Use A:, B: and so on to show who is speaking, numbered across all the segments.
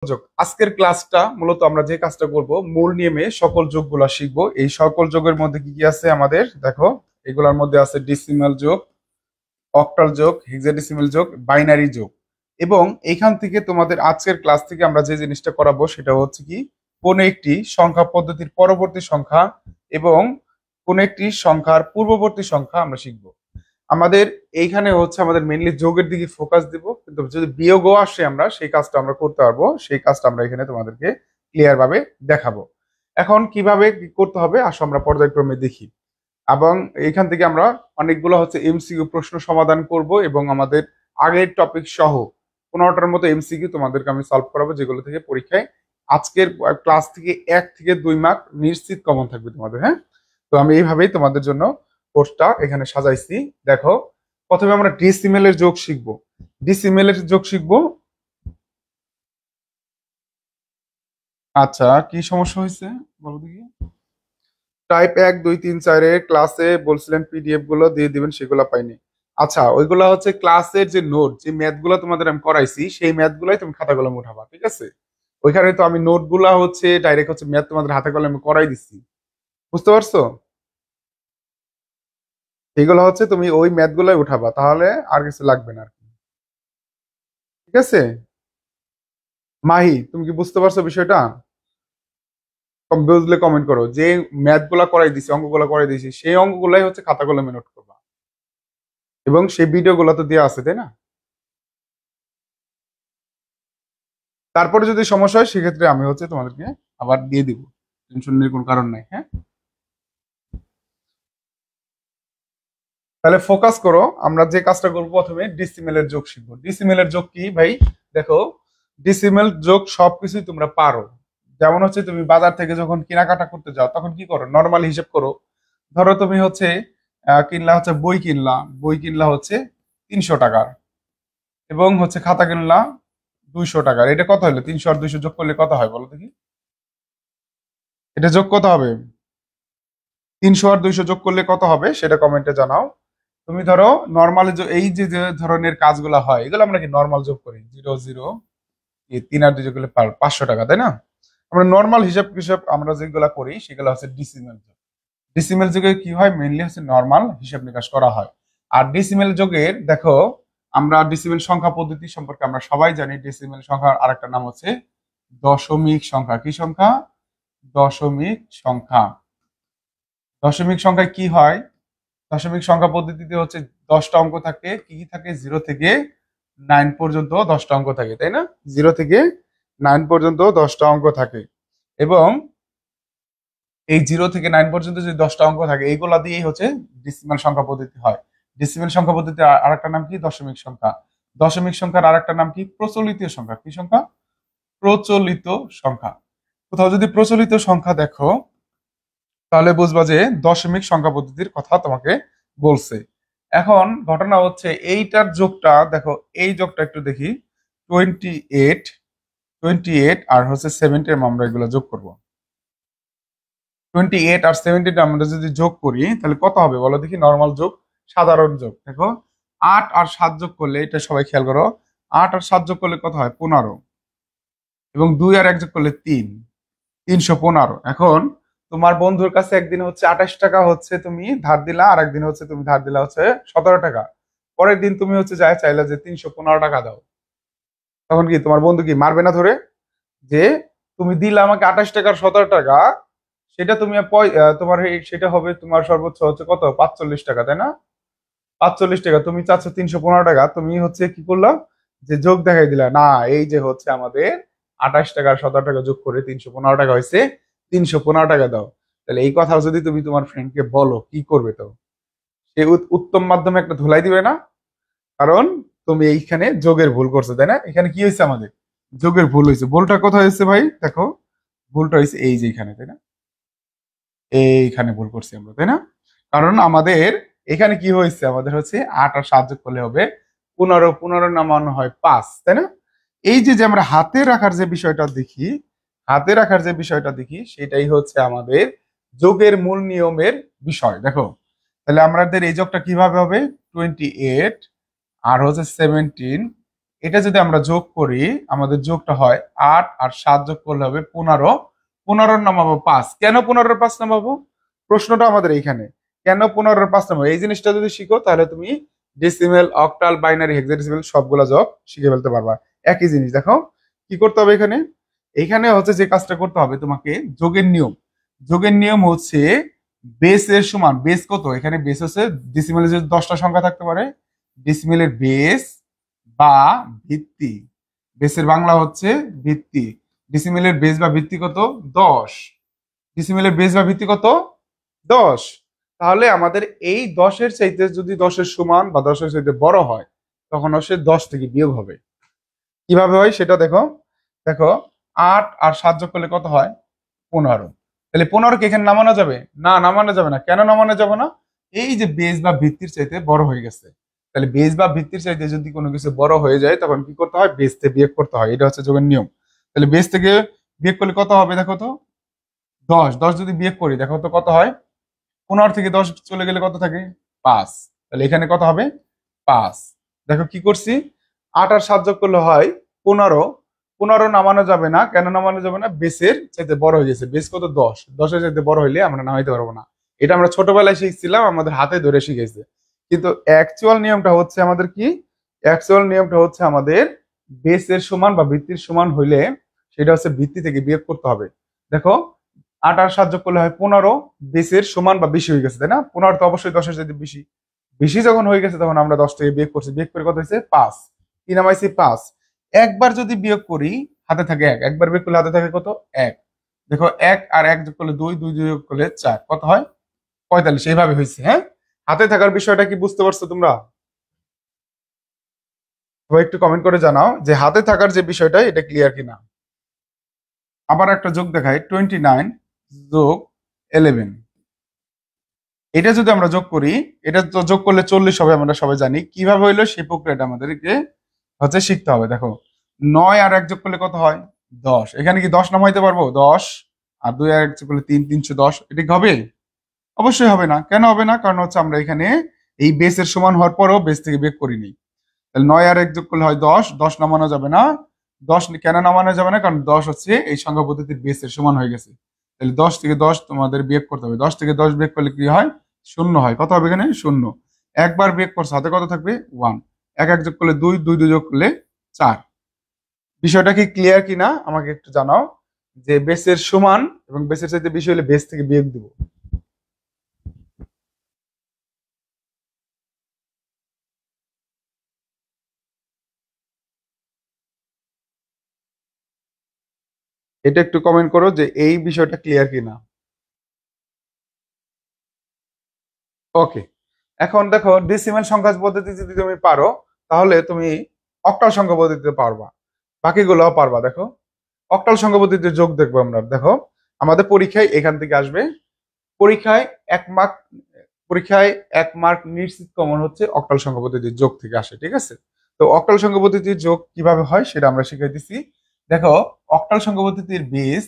A: যোগ আজকের ক্লাসটা মূলত আমরা যে কাজটা করব মূল নিয়মে সকল যোগগুলা শিখবো। এই সকল যোগের মধ্যে কি কি আছে আমাদের দেখো, এগুলোর মধ্যে আছে ডেসিমাল যোগ, অক্টাল যোগ, হেক্সাডেসিমাল যোগ, বাইনারি যোগ। এবং এইখান থেকে তোমাদের আজকের ক্লাস থেকে আমরা যে জিনিসটা করাবো সেটা হচ্ছে কি, কোন একটি সংখ্যা পদ্ধতির পরবর্তী সংখ্যা এবং কোন একটি সংখ্যার পূর্ববর্তী সংখ্যা আমরা শিখবো। আমাদের এইখানে হচ্ছে আমাদের মেইনলি যোগের দিকে ফোকাস দিব, কিন্তু যদি বিয়োগও আসে আমরা সেই কাজটা আমরা করতে পারবো। সেই কাজটা আমরা এখানে তোমাদেরকে ক্লিয়ার ভাবে দেখাবো। এখন কিভাবে কি করতে হবে আসো আমরা পর্যায়ক্রমে দেখি। এবং এইখান থেকে আমরা অনেকগুলো হচ্ছে এমসিকিউ প্রশ্ন সমাধান করব এবং আমাদের আগের টপিক সহ 15টার মতো এমসিকিউ তোমাদেরকে আমি সলভ করাবো, যেগুলো থেকে পরীক্ষায় আজকের ক্লাস থেকে 1 থেকে 2 মার্ক নিশ্চিত কমন থাকবে তোমাদের। হ্যাঁ, তো আমি এইভাবেই তোমাদের জন্য কোর্সটা এখানে সাজাইছি। দেখো, প্রথমে আমরা ডেসিমেলের যোগ শিখবো। ডেসিমেলের যোগ শিখবো। আচ্ছা, কি সমস্যা হয়েছে বলো দেখি। টাইপ 1 2 3 4 এর ক্লাসে বলছিলেন পিডিএফ গুলো দিয়ে দিবেন, সেগুলো পাইনি। আচ্ছা, ওইগুলা হচ্ছে ক্লাসের যে নোট, যে ম্যাথ গুলো তোমাদের আমি করাইছি সেই ম্যাথ গুলাই তুমি খাতা কলমে উঠাবা, ঠিক আছে? ওইখানে তো আমি নোট গুলা হচ্ছে ডাইরেক্ট হচ্ছে ম্যাথ তোমাদের হাতে কলমে করাই দিচ্ছি, বুঝতে পারছো? এগুলো হচ্ছে তুমি ওই ম্যাথ গুলাই উঠাবা, তাহলে আর কিছু লাগবে না আর কি। ঠিক আছে মাহি, তুমি কি বুঝতে পারছো বিষয়টা? বুঝলে কমেন্ট করো। যে ম্যাথ গুলা করাই দিছি, অঙ্কগুলা করাই দিছি, সেই অঙ্কগুলাই হচ্ছে খাতা কলমে নোট করবা। এবং সেই ভিডিও গুলা তো দেওয়া আছে, তাই না? তারপরে যদি সমস্যা হয় সেক্ষেত্রে আমি হচ্ছে তোমাদেরকে আবার দিয়ে দিব, টেনশন নিয়ে কোনো কারণ নাই। হ্যাঁ, তাহলে ফোকাস করো। আমরা যে কাজটা করবো, প্রথমে ডিসিমেলের যোগ শিখবো। ডিসিমেলের যোগ কি ভাই? দেখো, ডিসিমেল যোগ সবকিছুই তোমরা পারো। যেমন হচ্ছে তুমি বাজার থেকে যখন কেনাকাটা করতে যাও তখন কি করো, নর্মাল হিসেব করো। ধরো তুমি হচ্ছে কিনলা হচ্ছে বই কিনলা হচ্ছে 300 টাকার, এবং হচ্ছে খাতা কিনলা 200 টাকার। এটা কত হলো? 300 আর 200 যোগ করলে কত হয় বলো দেখি। এটা যোগ কত হবে? 300 আর 200 যোগ করলে কত হবে সেটা কমেন্টে জানাও। তুমি ধরো নর্মাল এই যে যে ধরনের কাজগুলো হয় এগুলো আমরা কি নর্মাল যোগ করি, 0 0 এই 3 আর 2 যোগ করলে 500 টাকা, তাই না? আমরা নর্মাল হিসাব হিসাব আমরা যেগুলো করি সেগুলো হচ্ছে ডিসিমেল যোগ। ডিসিমেল যোগে কি হয়, মেইনলি হচ্ছে নর্মাল হিসাব নিকাশ করা হয়। আর ডিসিমেল যোগের দেখো, আমরা ডিসিমেল সংখ্যা পদ্ধতি সম্পর্কে আমরা সবাই জানি। ডিসিমেল সংখ্যার আরেকটা নাম হচ্ছে দশমিক সংখ্যা। কি সংখ্যা? দশমিক সংখ্যা। দশমিক সংখ্যায় কি হয়, দশমিক সংখ্যা পদ্ধতিতে হচ্ছে 10টা অঙ্ক থাকে। কি কি থাকে? 0 থেকে 9 পর্যন্ত 10টা অঙ্ক থাকে, তাই না? 0 থেকে 9 পর্যন্ত 10টা অঙ্ক থাকে। এবং এই 0 থেকে 9 পর্যন্ত যে 10টা অঙ্ক থাকে এইগুলা দিয়েই হচ্ছে ডিসিমাল সংখ্যা পদ্ধতি হয়। ডিসিমাল সংখ্যা পদ্ধতির আরেকটা নাম কি? দশমিক সংখ্যা। দশমিক সংখ্যার আরেকটা নাম কি? প্রচলিত সংখ্যা। কি সংখ্যা? প্রচলিত সংখ্যা। কোথাও যদি প্রচলিত সংখ্যা দেখো তাহলে বুঝবা যে দশমিক সংখ্যা পদ্ধতির কথা তোমাকে বলছে। এখন ঘটনা হচ্ছে এইটার যোগটা দেখো, এই যোগটা একটু দেখি। 28 28 আর হচ্ছে 70 আমরা এগুলো যোগ করব। 28 আর 70 আমরা যদি যোগ করি তাহলে কত হবে বলো দেখি? নর্মাল যোগ, সাধারণ যোগ। দেখো, 8 আর 7 যোগ করলে, এটা সবাই খেয়াল করো, 8 আর 7 যোগ করলে কত হয়? 15। এবং 2 আর 1 যোগ করলে 3, 315। এখন তোমার বন্ধুর কাছে একদিন হচ্ছে 28 টাকা হচ্ছে তুমি ধার দিলা, আর একদিন হচ্ছে তুমি ধার দিলা হচ্ছে 17 টাকা। পরের দিন তুমি হচ্ছে যায় চাইলা যে 315 টাকা দাও, তখন কি তোমার বন্ধু কি মারবে না ধরে? যে তুমি দিলা আমাকে 28 টাকার 17 টাকা, সেটা তুমি তোমার সেটা হবে তোমার সর্বোচ্চ হচ্ছে কত? 45 টাকা, তাই না? 45 টাকা তুমি চাচ্ছ 315 টাকা, তুমি হচ্ছে কি করলাম, যে যোগ দেখাই দিলা না, এই যে হচ্ছে আমাদের 28 টাকার 17 টাকা যোগ করে 315 টাকা হয়েছে, 315 টাকা দাও। তাহলে এই কথা যদি তুমি তোমার ফ্রেন্ডকে বলো, কি করবে? তো সে উত্তম মাধ্যমে একটা ধুলাই দিবে না? কারণ তুমি এইখানে যোগের ভুল করছো, তাই না? এখানে কি হয়েছে, আমাদের যোগের ভুল হয়েছে। ভুলটা কোথায় হয়েছে ভাই? দেখো, ভুলটা হয়েছে এই যে এখানে, তাই না? এইখানে ভুল করছি আমরা, তাই না? কারণ আমাদের এখানে কি হয়েছে, আমাদের হচ্ছে 8 আর 7 যোগ করলে হবে 15, 15 নামানো হয় 5, তাই না? এই যে যে আমরা হাতে রাখার যে বিষয়টা দেখি, হাতে রাখার যে বিষয়টা দেখি সেটাই হচ্ছে আমাদের যোগের মূল নিয়মের বিষয়। দেখো, তাহলে আমাদের এই যোগটা কিভাবে হবে? 28 আর হচ্ছে 17 এটা যদি আমরা যোগ করি, আমাদের যোগটা হয় 8 আর 7 যোগ করলে হবে 15। 15 নামাবো 5। কেন 15-5 নামাবো? প্রশ্নটা আমাদের এইখানে, কেন 15-5 নামাবো? এই জিনিসটা যদি শিখো তাহলে তুমি ডেসিমেল, অক্টাল, বাইনারি, হেক্সাডেসিমেল সবগুলা যোগ শিখে ফেলতে পারবা। একই জিনিস দেখো কি করতে হবে এখানে। এইখানে হচ্ছে যে কাজটা করতে হবে তোমাকে, যোগের নিয়ম। যোগের নিয়ম হচ্ছে বেসের সমান, বেস কত? এখানে বেস হচ্ছে ডেসিমেলের যে 10টা সংখ্যা থাকতে পারে, ডেসিমেলের বেস বা ভিত্তি। বেসের বাংলা হচ্ছে ভিত্তি। ডেসিমেলের বেস বা ভিত্তি কত? 10। ডেসিমেলের বেস বা ভিত্তি কত? 10। তাহলে আমাদের এই 10-এর চাইতে যদি 10-এর সমান বা 10-এর চাইতে বড় হয়, তখন সে 10 থেকে বিয়োগ হবে। কিভাবে হয় সেটা দেখো। দেখো 8 আর 7 যোগ করলে কত হয়? 15। তাহলে 15 কে এখানে নামানো যাবে না? নামানো যাবে না। কেন নামানো যাবে না? এই যে বেস বা ভিত্তির চাইতে বড় হয়ে গেছে। তাহলে বেস বা ভিত্তির চাইতে যদি কোনো কিছু বড় হয়ে যায়, তখন কি করতে হয়? বেস থেকে বিয়োগ করতে হয়। এটা হচ্ছে যোগের নিয়ম। তাহলে বেস থেকে বিয়োগ করলে কত হবে দেখো তো? 10। 10 যদি বিয়োগ করি দেখো তো কত হয়? 15 থেকে 10 চলে গেলে কত থাকে? 5। তাহলে এখানে কত হবে? 5। দেখো কি করছি, 8 আর 7 যোগ করলে হয় 15। 15 নামানো যাবে না। কেন নামানো যাবে না? বেসের চাইতে বড় হয়ে গেছে। বেস কত? 10। 10-এর চাইতে বড় হইলে আমরা নামাইতে পারবো না। এটা আমরা ছোটবেলায় শিখছিলাম, আমাদের হাতে ধরে শিখেছে। কিন্তু অ্যাকচুয়াল নিয়মটা হচ্ছে আমাদের কি? অ্যাকচুয়াল নিয়মটা হচ্ছে আমাদের বেসের সমান বা ভিত্তির সমান হইলে সেটা হচ্ছে ভিত্তি থেকে বিয়োগ করতে হবে। দেখো 8 আর 7 যোগ করলে হয় 15। বেসের সমান বা বেশি হয়ে গেছে, তাই না? 15 তো অবশ্যই 10-এর চাইতে বেশি। বেশি যখন হয়ে গেছে তখন আমরা 10 থেকে বিয়োগ করছি। বিয়োগ করে কত হয়েছে? 5। কি নামাইছি? 5। একবার যদি বিয়োগ করি হাতে থাকে 1। একবার বিয়োগ করলে হাতে থাকে কত? 1। দেখো 1 আর 1 যোগ করলে 2, 2 যোগ করলে 4, কত হয়? 45। এইভাবে হয়েছে। হ্যাঁ, হাতে থাকার বিষয়টা কি বুঝতে পারছো তোমরা? সবাই একটু কমেন্ট করে জানাও যে হাতে থাকার যে বিষয়টা এটা ক্লিয়ার কিনা। আবার একটা যোগ দেখাই, 29 যোগ 11। এটা যদি আমরা যোগ করি, এটা তো যোগ করলে 40 হবে, আমরা সবাই জানি। কিভাবে হইলো সেই প্রক্রিয়াটা আমাদেরকে হচ্ছে শিখতে হবে। দেখো 9 আর 1 যোগ করলে কত হয়? 10। এখানে কি 10 নামাইতে পারবো? 10 আর 2 আর 1 যোগ করলে 3, 310। এটা কি হবে? অবশ্যই হবে না। কেন হবে না? কারণ হচ্ছে আমরা এখানে এই বেসের সমান হওয়ার পরও বেস থেকে বিয়োগ করিনি। তাহলে 9 আর 1 যোগ করলে হয় 10। 10 নামানো যাবে না। 10 কেন নামানো যাবে না? কারণ 10 হচ্ছে এই সংখ্যা পদ্ধতির বেসের সমান হয়ে গেছে। তাহলে 10 থেকে 10 তোমাদের বিয়োগ করতে হবে। 10 থেকে 10 বিয়োগ করলে কি হয়? 0 হয়। কত হবে এখানে? 0। একবার বিয়োগ করছো, হাতে কত থাকবে? 1। 1 1 যোগ করলে 2, 2 2 যোগ করলে 4। বিষয়টা কি ক্লিয়ার কিনা আমাকে একটু জানাও। যে বেসের সমান এবং বেসের চাইতে বেশি হলে বেস থেকে বিয়োগ দিব। এটা একটু কমেন্ট করো যে এই বিষয়টা ক্লিয়ার কিনা। ওকে, এখন দেখো ডেসিমাল সংখ্যা পদ্ধতি যদি তুমি পারো, তাহলে তুমি অক্টাল সংখ্যা পদ্ধতিতে পারবা, বাকিগুলো পারবা। দেখো অক্টাল সংখ্যা পদ্ধতিতে যোগ দেখবো আমরা। দেখো আমাদের পরীক্ষায় এখান থেকে আসবে। পরীক্ষায় 1 মার্ক, পরীক্ষায় 1 মার্ক নিশ্চিত কমন হচ্ছে অক্টাল সংখ্যা পদ্ধতির যোগ থেকে আসে। ঠিক আছে, তো অক্টাল সংখ্যা পদ্ধতির যোগ কিভাবে হয় সেটা আমরা শিখাই দিচ্ছি। দেখো অক্টাল সংখ্যা পদ্ধতির বেস,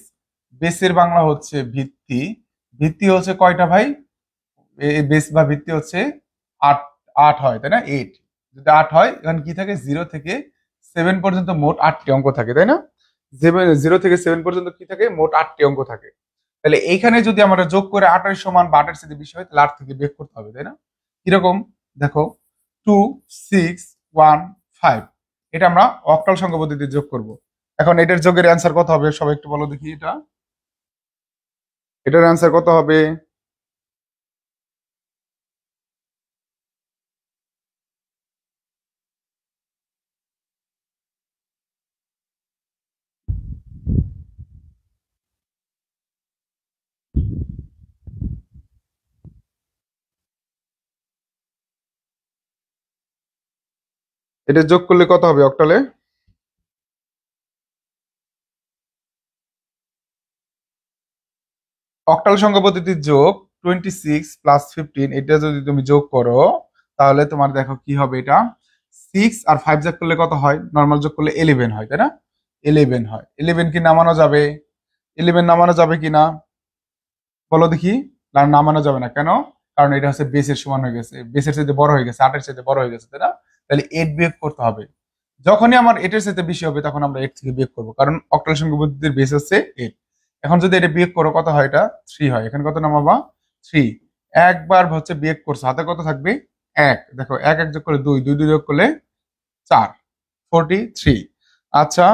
A: বেসের বাংলা হচ্ছে ভিত্তি। ভিত্তি হচ্ছে কয়টা ভাই? বেস বা ভিত্তি হচ্ছে 8। 8 হয়, তাই না? 8। যদি 8 হয়, এখন কি থাকে? 0 থেকে 7 পর্যন্ত মোট 8টি অঙ্ক থাকে, তাই না? 0 থেকে 7 পর্যন্ত কি থাকে? মোট 8টি অঙ্ক থাকে। তাহলে এইখানে যদি আমরা যোগ করে 8-এর সমান বা 8-এর সাথে বেশি হয়, তাহলে 8 থেকে বিয়োগ করতে হবে, তাই না? কিরকম? দেখো 2 6 1 5, এটা আমরা অক্টাল সংখ্যা পদ্ধতিতে যোগ করব। এখন এটার যোগের অ্যান্সার কত হবে? সবাই একটু বলো দেখি। এটার অ্যান্সার কত হবে? এটা যোগ করলে কত হবে অক্টালে? অক্টাল সংখ্যা পদ্ধতির যোগ 26 প্লাস 15, এটা যদি তুমি যোগ করো তাহলে তোমার দেখো কি হবে। এটা 6 আর 5 যোগ করলে কত হয়? নর্মাল যোগ করলে 11 হয়, তাই না? 11 হয়। 11 কি নামানো যাবে? 11 নামানো যাবে কি না বলো দেখি। না, নামানো যাবে না। কেন? কারণ এটা হচ্ছে বেসের সমান হয়ে গেছে, বেসের চাইতে বড় হয়ে গেছে, 8-এর চাইতে বড় হয়ে গেছে, তাই না? তাহলে 8 বিয়োগ করতে হবে। যখনই আমার এটার সাথে বেশি হবে তখন আমরা 8 থেকে বিয়োগ করবো, কারণ অক্টাল সংখ্যা পদ্ধতির বেস হচ্ছে 8। এখন যদি এটা বিয়োগ করো কত হয়? এটা 3 হয়। এখানে কত নামাবা? 3। একবার হচ্ছে বিয়োগ করছো, হাতে কত থাকবে? 1। দেখো 1 1 যোগ করলে 2, 2 2 যোগ করলে 4, 43। আচ্ছা,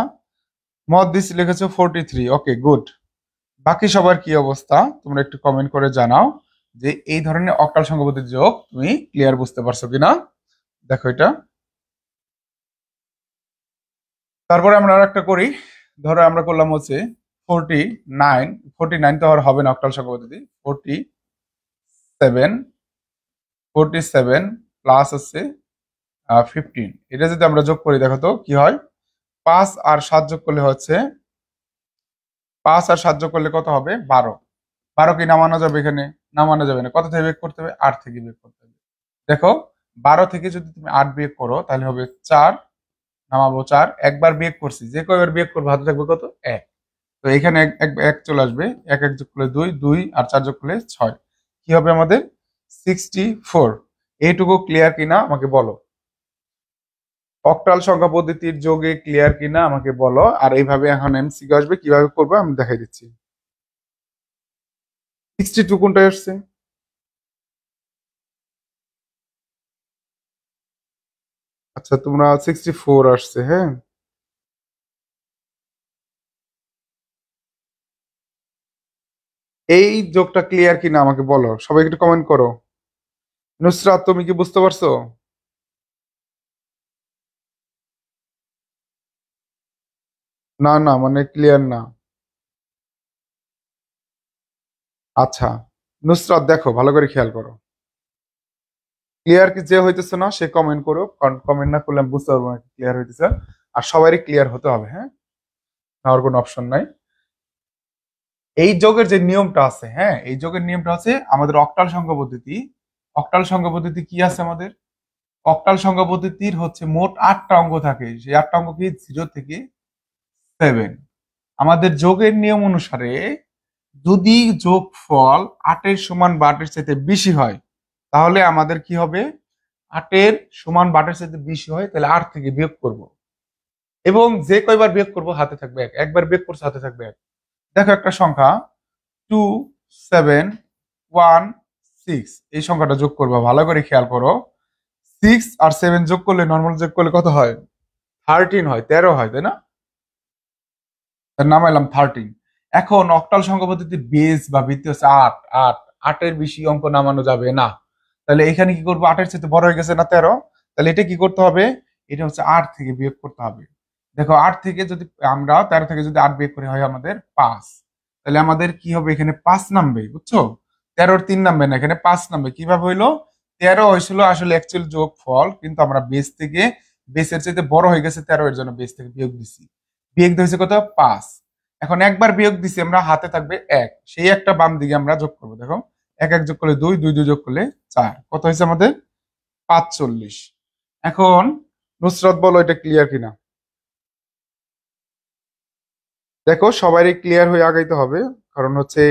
A: মহাদ্দিস লিখেছো 43। ওকে, গুড। বাকি সবার কি অবস্থা তোমরা একটু কমেন্ট করে জানাও যে এই ধরনের অক্টাল সংখ্যা পদ্ধতির যোগ তুমি ক্লিয়ার বুঝতে পারছো কিনা। দেখো এটা। তারপরে আমরা আর একটা করি। ধরো আমরা করলাম হচ্ছে 49। 49 তো আর হবে না অক্টাল সংখ্যা পদ্ধতি। 47, 47 প্লাস হচ্ছে 15। এটা যদি আমরা যোগ করি দেখো তো কি হয়। 5 আর 7 যোগ করলে হচ্ছে 5 আর 7 যোগ করলে কত হবে? 12। 12 কি নামানো যাবে? এখানে নামানো যাবে না। কত থেকে বিয়োগ করতে হবে? 8 থেকে বিয়োগ করতে হবে। দেখো 12 থেকে যদি তুমি 8 বিয়োগ করো তাহলে হবে 4, নামাবো 4। একবার বিয়োগ করছি, যে কয়বার বিয়োগ করবো হাতে থাকবে কত? 1। তো এখানে এক এক এক চলে আসবে। 1 1 যোগ করলে 2, 2 আর 4 যোগ করলে 6। কি হবে আমাদের? 64। এইটুকু ক্লিয়ার কিনা আমাকে বলো। অক্টাল সংখ্যা পদ্ধতির যোগে ক্লিয়ার কিনা আমাকে বলো। আর এইভাবে এখন এমসিকিউ আসবে, কিভাবে করবো আমি দেখাই দিচ্ছি। 62 কোনটায় আসছে? আচ্ছা, তোমরা 64 আসছে। হ্যাঁ, এই যোগটা ক্লিয়ার কিনা আমাকে বলো, সবাই একটু কমেন্ট করো। নুসরাত, তুমি কি বুঝতে পারছো? না না, মানে ক্লিয়ার না। আচ্ছা, নুসরাত দেখো, ভালো করে খেয়াল করো। ক্লিয়ার কি যে হইতেছে না সে কমেন্ট করো, কারণ কমেন্ট না করলে আমি বুঝতে পারবো না ক্লিয়ার হইতেছে। আর সবারই ক্লিয়ার হতে হবে, হ্যাঁ, আর কোনো অপশন নাই। এই যোগের যে নিয়মটা আছে, হ্যাঁ, এই যোগের নিয়মটা আছে আমাদের অক্টাল সংখ্যা পদ্ধতি। অক্টাল সংখ্যা পদ্ধতি কি আছে আমাদের? অক্টাল সংখ্যা পদ্ধতির হচ্ছে মোট 8টা অঙ্ক থাকে। সেই 8টা অঙ্ক কি? 0 থেকে 7। আমাদের যোগের নিয়ম অনুসারে যদি যোগফল 8-এর সমান বা 8-এর চাইতে বেশি হয় তাহলে আমাদের কি হবে? 8-এর সমান বা 8-এর চাইতে বেশি হয় তাহলে 8 থেকে বিয়োগ করব। এবং যে কয়বার বিয়োগ করব হাতে থাকবে 1। একবার বিয়োগ করছে হাতে থাকবে 1। দেখো একটা সংখ্যা 2716, এই সংখ্যাটা যোগ করবা, ভালো করে খেয়াল করো। 6 আর 7 যোগ করলে, নর্মাল যোগ করলে কত হয়? 13 হয়, 13 হয়, তাই না? তার নামাইলাম 13। এখন অক্টাল সংখ্যা পদ্ধতির বেস বা ভিত্তি হচ্ছে 8। 8, 8-এর বেশি অঙ্ক নামানো যাবে না। তাহলে এখানে কি করবো? 8-এর চাইতে বড় হয়ে গেছে না 13? তাহলে এটা কি করতে হবে? এটা হচ্ছে 8 থেকে বিয়োগ করতে হবে। দেখো 8 থেকে যদি আমরা 13 থেকে যদি 8 বিয়োগ করি হয় আমাদের 5। তাহলে আমাদের কি হবে? এখানে 5 নামবে, বুঝছো? 13-র 3 নামবে না, এখানে 5 নামবে। কিভাবে হইলো? 13 হয়েছিল আসলে অ্যাকচুয়াল যোগ ফল, কিন্তু আমরা বেস থেকে, বেসের চাইতে বড় হয়ে গেছে 13, এর জন্য বেস থেকে বিয়োগ দিছি। বিয়োগ হয়েছে কত? 5। এখন একবার বিয়োগ দিছি আমরা, হাতে থাকবে 1। সেই একটা বাম দিকে আমরা যোগ করবো। দেখো 1 1 যোগ করলে 2, 2 2 যোগ করলে 4। কত হয়েছে আমাদের? 45। এখন নুসরাত বলো এটা ক্লিয়ার কিনা। দেখো সবারই ক্লিয়ার হয়ে আগাইতে হবে, কারণ হচ্ছে,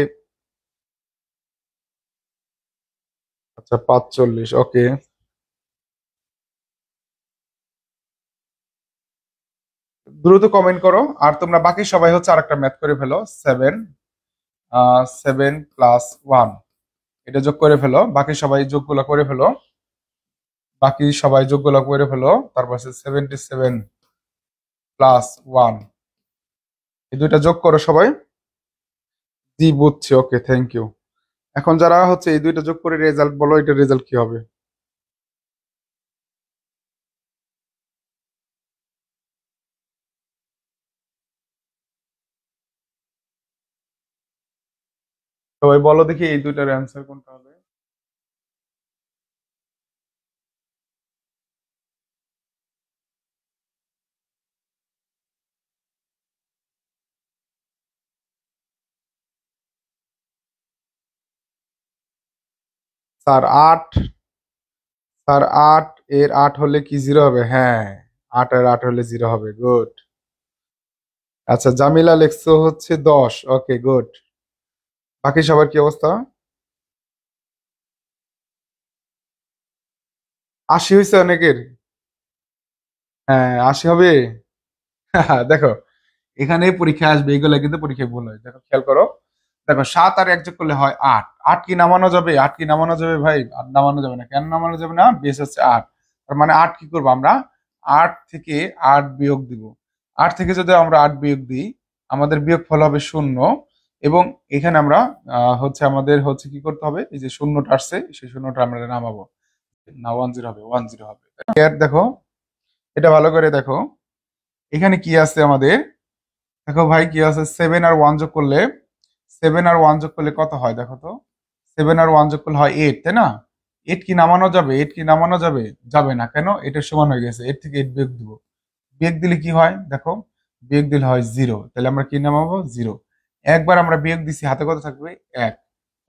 A: আচ্ছা 45, ওকে। দ্রুত কমেন্ট করো। আর তোমরা বাকি সবাই হচ্ছে আরেকটা ম্যাথ করে ফেলো। 7 এটা যোগ করে ফেলো। বাকি সবাই যোগগুলো করে ফেলো। বাকি সবাই যোগগুলো করে ফেলো। তারপর 77+1, এই দুইটা যোগ করো সবাই। জি বুঝছি, ওকে, থ্যাংক ইউ। এখন যারা হচ্ছে এই দুইটা যোগ করে রেজাল্ট বলো, এটা রেজাল্ট কি হবে? সবাই বলো দেখি এই দুইটার অ্যান্সার কোনটা হবে। স্যার 8। স্যার 8 এর 8 হলে কি 0 হবে? হ্যাঁ, 8 এর 8 হলে 0 হবে। গুড। আচ্ছা, জামিলা লেখছো হচ্ছে 10। ওকে, গুড। বাকি সবার কি অবস্থা? 80 হয়েছে অনেকের? হ্যাঁ 80 হবে। দেখো এখানে পরীক্ষা আসবে, এগুলো কিন্তু পরীক্ষায় ভুল হয়। দেখো খেয়াল করো, দেখো 7 আর 1 যোগ করলে হয় 8। 8 কি নামানো যাবে? 8 কি নামানো যাবে ভাই? 8 নামানো যাবে না। কেন নামানো যাবে না? বেস হচ্ছে 8। তার মানে 8 কি করবো আমরা? 8 থেকে 8 বিয়োগ দিব। 8 থেকে যদি আমরা 8 বিয়োগ দিই, আমাদের বিয়োগ ফল হবে 0। এবং এখানে আমরা হচ্ছে আমাদের হচ্ছে কি করতে হবে, এই যে শূন্যটা আসছে সেই শূন্যটা আমরা নামাবো, না 10 হবে, 10 হবে। এর দেখো, এটা ভালো করে দেখো, এখানে কি আছে আমাদের। দেখো ভাই কি আছে, 7 আর 1 যোগ করলে, 7 আর 1 যোগ করলে কত হয় দেখো তো। 7 আর 1 যোগ করলে হয় 8, তাই না? 8 কি নামানো যাবে? 8 কি নামানো যাবে? যাবে না। কেন? এটার সমান হয়ে গেছে। 8 থেকে 8 বিয়োগ দিব। বিয়োগ দিলে কি হয় দেখো, বিয়োগ দিলে হয় 0। তাহলে আমরা কি নামাবো? 0। একবার আমরা বিয়োগ দিছি, হাতে কত থাকবে? 1।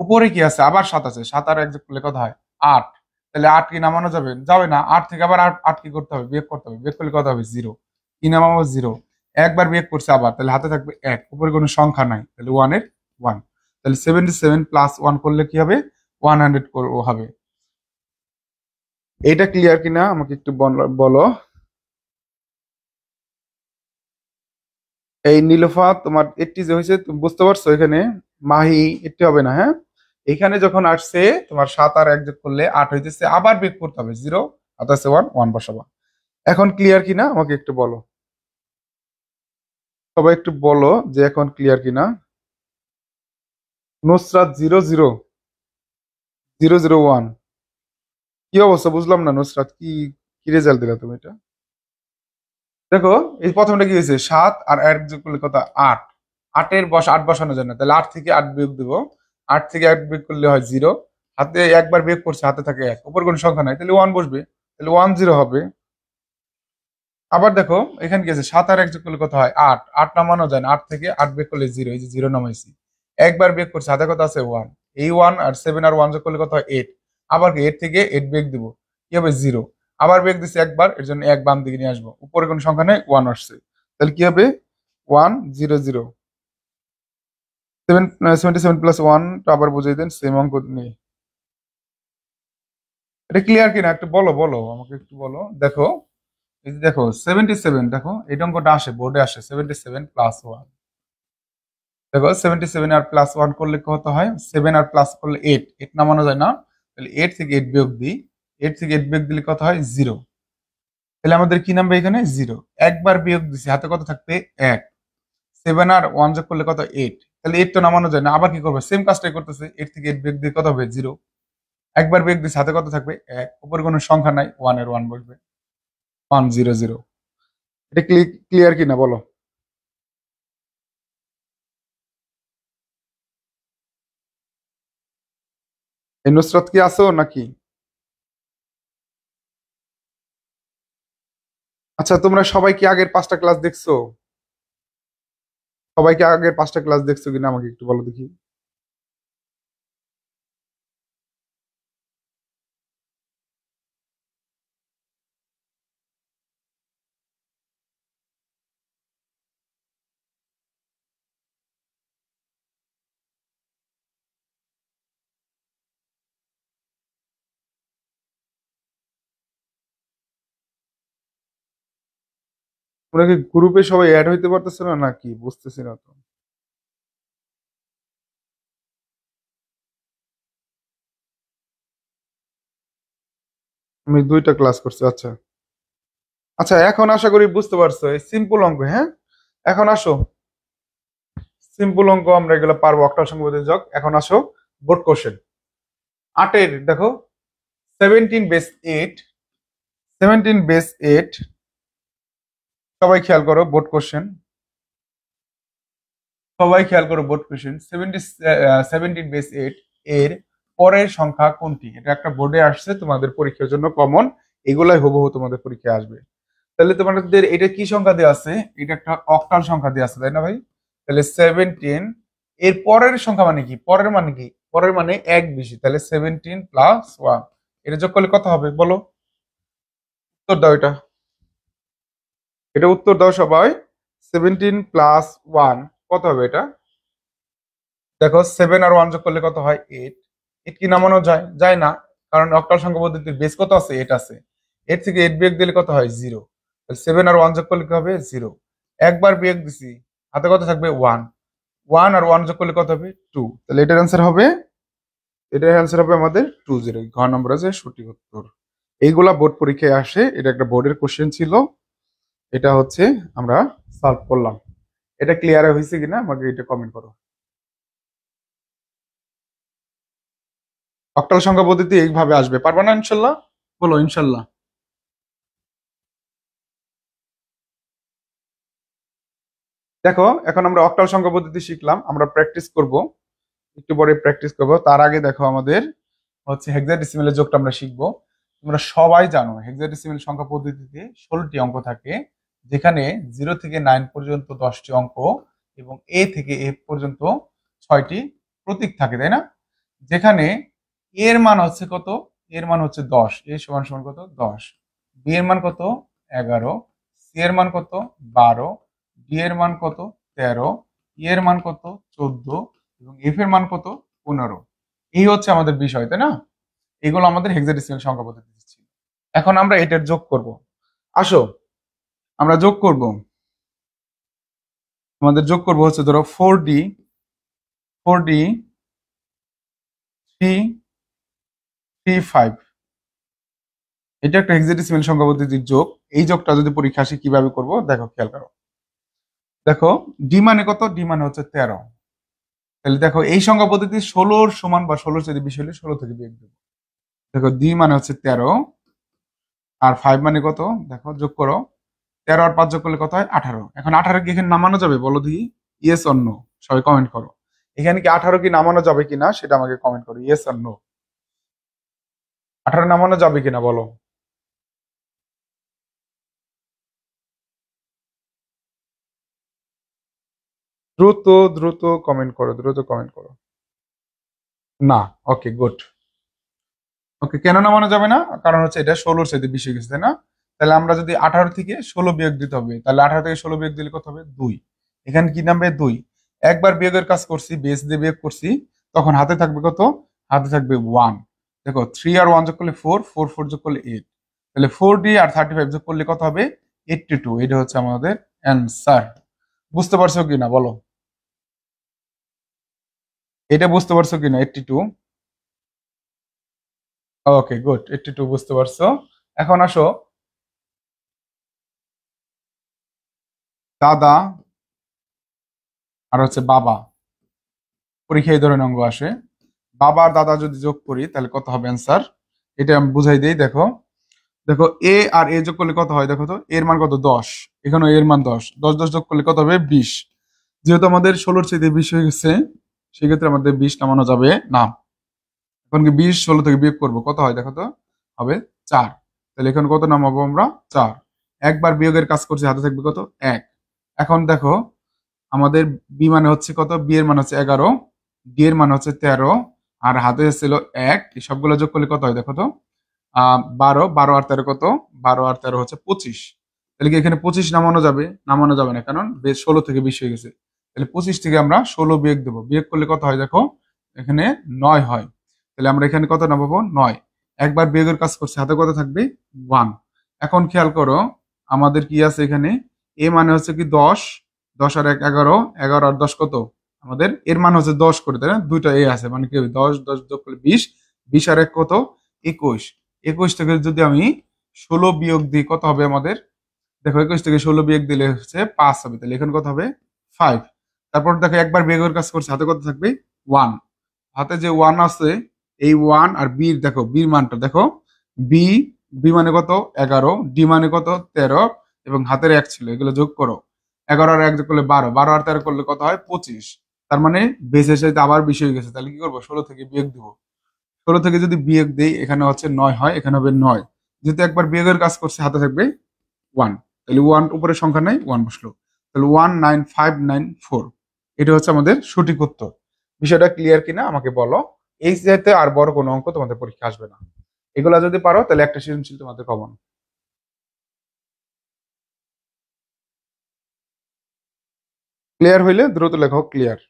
A: উপরে কি আছে? আবার 7 আছে। 7 আর 1 যোগ করলে কত হয়? 8। তাহলে 8 কি নামানো যাবে? যাবে না। 8 থেকে আবার 8 কি করতে হবে? বিয়োগ করতে হবে। বিয়োগ করলে কত হবে? 0। কি নামাবো? 0। একবার বিয়োগ করছে আবার, তাহলে হাতে থাকবে 1। উপরে কোনো সংখ্যা নাই, তাহলে 1 এর 1। তাহলে 77 প্লাস 1 করলে কি হবে? 100 হবে। এটা ক্লিয়ার কিনা আমাকে একটু বলো। এই নীলোফা, তোমার 80 যে হয়েছে তুমি বুঝতে পারছো? এখানে মাহি 80 হবে না, হ্যাঁ? এখানে যখন আসছে তোমার 7 আর 1 যোগ করলে 8 হইতেছে, আবার বিয়োগ করতে হবে 0, হাতে আছে 1, 1 বসাবা। এখন ক্লিয়ার কিনা আমাকে একটু বলো। সবাই একটু বলো যে এখন ক্লিয়ার কিনা। নুসরাত 000001। কি অবস্থা বুঝলাম না নুসরাত, কি কি রেজাল্ট দিলা তুমি এটা? দেখো এই প্রথমটা কি হয়েছে, 7 আর 1 যোগ করলে কত? 8। 8 বসানো যায় না, তাহলে 8 থেকে 8 বিয়োগ দিব। 8 থেকে 8 বিয়োগ করলে হয় 0। হাতে একবার বিয়োগ করছে, হাতে থাকে 1, উপর কোনো সংখ্যা নাই, তাহলে 1 বসবে। তাহলে 10 হবে। আবার দেখো এখানে কি আছে, 7 আর 1 যোগ করলে কত হয়? 8। 8 নামানো যায় না, 8 থেকে 8 বিয়োগ করলে 0, এই যে 0 নামাইছি। একবার বিয়োগ করছে, হাতে কত আছে? 1। এই 1 আর 7 আর 1 যোগ করলে কত হয়? 8। আবার কি 8 থেকে 8 বিয়োগ দিব, কি হবে? 0। আবার বিয়োগ দিচ্ছি একবার, এর জন্য 1 বাম দিকে নিয়ে আসবো, উপরে কোনো সংখ্যা নেই, 1 আসছে। তাহলে কি হবে? 100। 77 প্লাস 1 টা আবার বুঝিয়ে দেন, সেম অঙ্ক নেই। এটা ক্লিয়ার কিনা একটু বলো, বলো আমাকে একটু বলো। দেখো এই যে দেখো 77, দেখো এই অঙ্কটা আসে বোর্ডে, আসে 77 প্লাস 1। দেখো 77 আর প্লাস 1 করলে কত হয়? 7 আর প্লাস করলে 8। 8 নামানো যায় না, তাহলে 8 থেকে 8 বিয়োগ দিই। 8 থেকে 8 বিয়োগ দিলে কত হয়? 0। তাহলে আমাদের কি নামবে এখানে? 0। একবার বিয়োগ দিছি, হাতে কত থাকবে? 1। 7 আর 1 যোগ করলে কত? 8। তাহলে 8 তো নামানো যায় না, আবার কি করবে? সেম কাজটাই করতেছে। 8 থেকে 8 বিয়োগ দিয়ে কত হবে? 0। একবার বিয়োগ দিছি, হাতে কত থাকবে? 1। উপরে কোনো সংখ্যা নাই, 1 এর 1 বসবে। 100। এটা ক্লিয়ার কিনা বলো। এই নুসরাত কি আছো নাকি? আচ্ছা তোমরা সবাই কি আগের 5টা ক্লাস দেখছো? সবাই কি আগের 5টা ক্লাস দেখছো কিনা আমাকে একটু বলো দেখি। তোমরা কি গ্রুপে সবাই অ্যাড হইতে পারতেছো না নাকি? বুঝতেছি না তো। আমি 2টা ক্লাস করছি, আচ্ছা। আচ্ছা এখন আশা করি বুঝতে পারছো, এই সিম্পল অঙ্ক, হ্যাঁ? এখন আসো, সিম্পল অঙ্ক আমরা এগুলো পারবো, অক্টাল সংখ্যা যোগ। এখন আসো বোর্ড কোশ্চেন। 8 দেখো 17 বেস 8, 17 বেস 8। সবাই খেয়াল করো বোর্ড কোশ্চেন, সবাই খেয়াল করো বোর্ড কোশ্চেন। 17 বেস 8 এর পরের সংখ্যা কোনটি? এটা একটা বোর্ডে আসছে তোমাদের পরীক্ষার জন্য কমন, এগুলাই হুবহু তোমাদের পরীক্ষায় আসবে। তাহলে তোমাদের এটা কি সংখ্যা দেওয়া আছে? এটা একটা অক্টাল সংখ্যা দেওয়া আছে, তাই না ভাই? তাহলে 17 এর পরের সংখ্যা মানে কি? পরের মানে কি? পরের মানে এক বেশি, তাহলে 17 প্লাস 1। এটা যোগ করলে কত হবে বলো? উত্তর দাও এটা, এটা উত্তর দাও সবাই। 17 প্লাস 1 কত হবে এটা? দেখো 7 আর 1 যোগ করলে কত হয়? 8। 8 কি নামানো যায়? যায় না, কারণ অক্টাল সংখ্যা পদ্ধতির বেস কত আছে? 8 আছে। 8 থেকে 8 বিয়োগ দিলে কত হয়? 0। 7 আর 1 যোগ করলে কি হবে 0। একবার বিয়োগ দিছি, হাতে কত থাকবে 1। 1 আর 1 যোগ করলে কত হবে 2। তাহলে এটার অ্যান্সার হবে আমাদের 20। ঘ নম্বর আছে সঠিক উত্তর। এইগুলা বোর্ড পরীক্ষায় আসে, এটা একটা বোর্ডের কোশ্চেন ছিল, এটা হচ্ছে আমরা সলভ করলাম। এটা ক্লিয়ার হয়েছে কিনা আমাকে এটা কমেন্ট করো। অক্টাল সংখ্যা পদ্ধতি এইভাবে আসবে, পারবা না ইনশাল্লাহ? বলো ইনশাল্লাহ। দেখো এখন আমরা অক্টাল সংখ্যা পদ্ধতি শিখলাম, আমরা প্র্যাকটিস করব, একটু পরে প্র্যাকটিস করব। তার আগে দেখো আমাদের হচ্ছে হেক্সাডেসিমেলের যোগটা আমরা শিখবো। তোমরা সবাই জানো হেক্সাডেসিমেল সংখ্যা পদ্ধতিতে 16টি অঙ্ক থাকে, যেখানে 0 থেকে 9 পর্যন্ত 10টি অঙ্ক এবং এ থেকে এফ পর্যন্ত 6টি প্রতীক থাকে, তাই না? যেখানে এর মান হচ্ছে কত, এর মান হচ্ছে 10, এ সমান সমান কত 10, বি এর মান কত 11, সি এর মান কত 12, ডি এর মান কত 13, ই এর মান কত 14 এবং এফ এর মান কত 15। এই হচ্ছে আমাদের বিষয়, তাই না? এগুলো আমাদের হেক্সাডেসিমাল সংখ্যা পদ্ধতি ছিল। এখন আমরা এটার যোগ করব। আসো আমরা যোগ করব, আমাদের যোগ করব হচ্ছে ধরো 4D 3 5। এটা একটা হেক্সাডেসিমাল সংখ্যা পদ্ধতির যোগ। এই যোগটা যদি পরীক্ষা আসে কিভাবে করব দেখো, খেয়াল করো। দেখো ডি মানে কত, ডি মানে হচ্ছে 13। তাহলে দেখো এই সংখ্যা পদ্ধতি 16 সমান বা 16 যদি বেশি হলে 16 থেকে বিয়োগ দেবো। দেখো ডি মানে হচ্ছে 13 আর 5 মানে কত, দেখো যোগ করো, 13 আর 5 যোগ করলে কত হয় 18। এখন 18 কি এখানে নামানো যাবে বলো দেখি, ইয়েস অর নো, সবাই কমেন্ট করো। এখানে কি 18 কি নামানো যাবে কিনা সেটা আমাকে কমেন্ট করো, ইয়েস অর নো। 18 নামানো যাবে কিনা বলো। দ্রুত দ্রুত কমেন্ট করো, দ্রুত কমেন্ট করো। না, ওকে গুড। ওকে, কেন নামানো যাবে না? কারণ হচ্ছে এটা 16-র সাথে বেশি হয়ে গেছে, তাই না? তাহলে আমরা যদি 18 থেকে 16 বিয়োগ দিতে হবে, তাহলে 18 থেকে 16 বিয়োগ দিলে কত হবে 2। এখানে কি নামবে 2। একবার বিয়োগের কাজ করছি, বেস দিয়ে বিয়োগ করছি, তখন হাতে থাকবে কত, হাতে থাকবে 1। দেখো 3 আর 1 যোগ করলে 4, 4 4 যোগ করলে 8। তাহলে 4D আর 35 যোগ করলে কত হবে 82। এটা হচ্ছে আমাদের অ্যান্সার। বুঝতে পারছো কিনা বলো, এটা বুঝতে পারছো কিনা 82? ওকে গুড, 82 বুঝতে পারছো। এখন আসো, দাদা আর হচ্ছে বাবা, পরীক্ষায় এই ধরনের অঙ্ক আসে। বাবা আর দাদা যদি যোগ করি তাহলে কত হবে অ্যান্সার, এটা আমি বুঝাই দিই। দেখো দেখো এ আর এ যোগ করলে কত হয়, দেখো তো এর মান কত 10, এখানে এর মান 10, 10 10 যোগ করলে কত হবে 20। যেহেতু আমাদের 16-র চেয়ে 20 হয়ে গেছে, সেক্ষেত্রে আমাদের 20 নামানো যাবে না। এখন কি 20 16 থেকে বিয়োগ করবো, কত হয় দেখো তো, হবে 4। তাহলে এখন কত নামাবো আমরা 4। একবার বিয়োগের কাজ করছি, হাতে থাকবে কত 1। এখন দেখো আমাদের বি মানে হচ্ছে কত, বি এর মান হচ্ছে 11, ডি এর মান হচ্ছে 13 আর হাতে ছিল 1। এই সবগুলো যোগ করলে কত হয় দেখো তো, 12। 12 আর 13 কত, 12 আর 13 হচ্ছে 25। তাহলে কি এখানে 25 নামানো যাবে? নামানো যাবে না, কারণ বেশ 16 থেকে 20 হয়ে গেছে। তাহলে 25 থেকে আমরা 16 বিয়োগ দেবো, বিয়োগ করলে কত হয় দেখো, এখানে 9 হয়। তাহলে আমরা এখানে কত নামাবো 9। একবার বিয়োগের কাজ করছি, হাতে কত থাকবে 1। এখন খেয়াল করো আমাদের কি আছে এখানে, এ মানে হচ্ছে কি 10, 10 আর 1 11, 11 আর 10 কত, আমাদের এর মান হচ্ছে 10 করে, তাই না? দুইটা এ আছে, মানে কি হবে 10 10 যোগ করলে 20, 20 আর 1 কত 21। 21 থেকে যদি আমি 16 বিয়োগ দিই কত হবে আমাদের, দেখো 21 থেকে 16 বিয়োগ দিলে হচ্ছে 5 হবে, তাহলে এখানে কত হবে 5। তারপর দেখো একবার বিয়োগের কাজ করছে, হাতে কত থাকবে 1। হাতে যে 1 আছে, এই 1 আর বি, দেখো বির মানটা দেখো, বি, বি মানে কত 11, ডি মানে কত 13 এবং হাতের 1 ছিল, এগুলো যোগ করো। 11 আর 1 যোগ করলে 12, 12 আর 13 করলে কত হয় 25। তার মানে বেসের সাথে আবার বেশি হয়ে গেছে, তাহলে কি করবো 16 থেকে বিয়োগ দিব। 16 থেকে যদি বিয়োগ দেই এখানে হচ্ছে 9 হয়, এখানে হবে 9। যেহেতু একবার বিয়োগের কাজ করছে, হাতে থাকবে 1। তাহলে 1 উপরে সংখ্যা নাই, 1 বসলো। তাহলে 19594, এটা হচ্ছে আমাদের সঠিক উত্তর। বিষয়টা ক্লিয়ার কিনা আমাকে বলো। এই চাইতে আর বড় কোনো অঙ্ক তোমাদের পরীক্ষা আসবে না। এগুলা যদি পারো তাহলে একটা সৃজনশীল তোমাদের কমন। ক্লিয়ার হইলে দ্রুত লেখো ক্লিয়ার।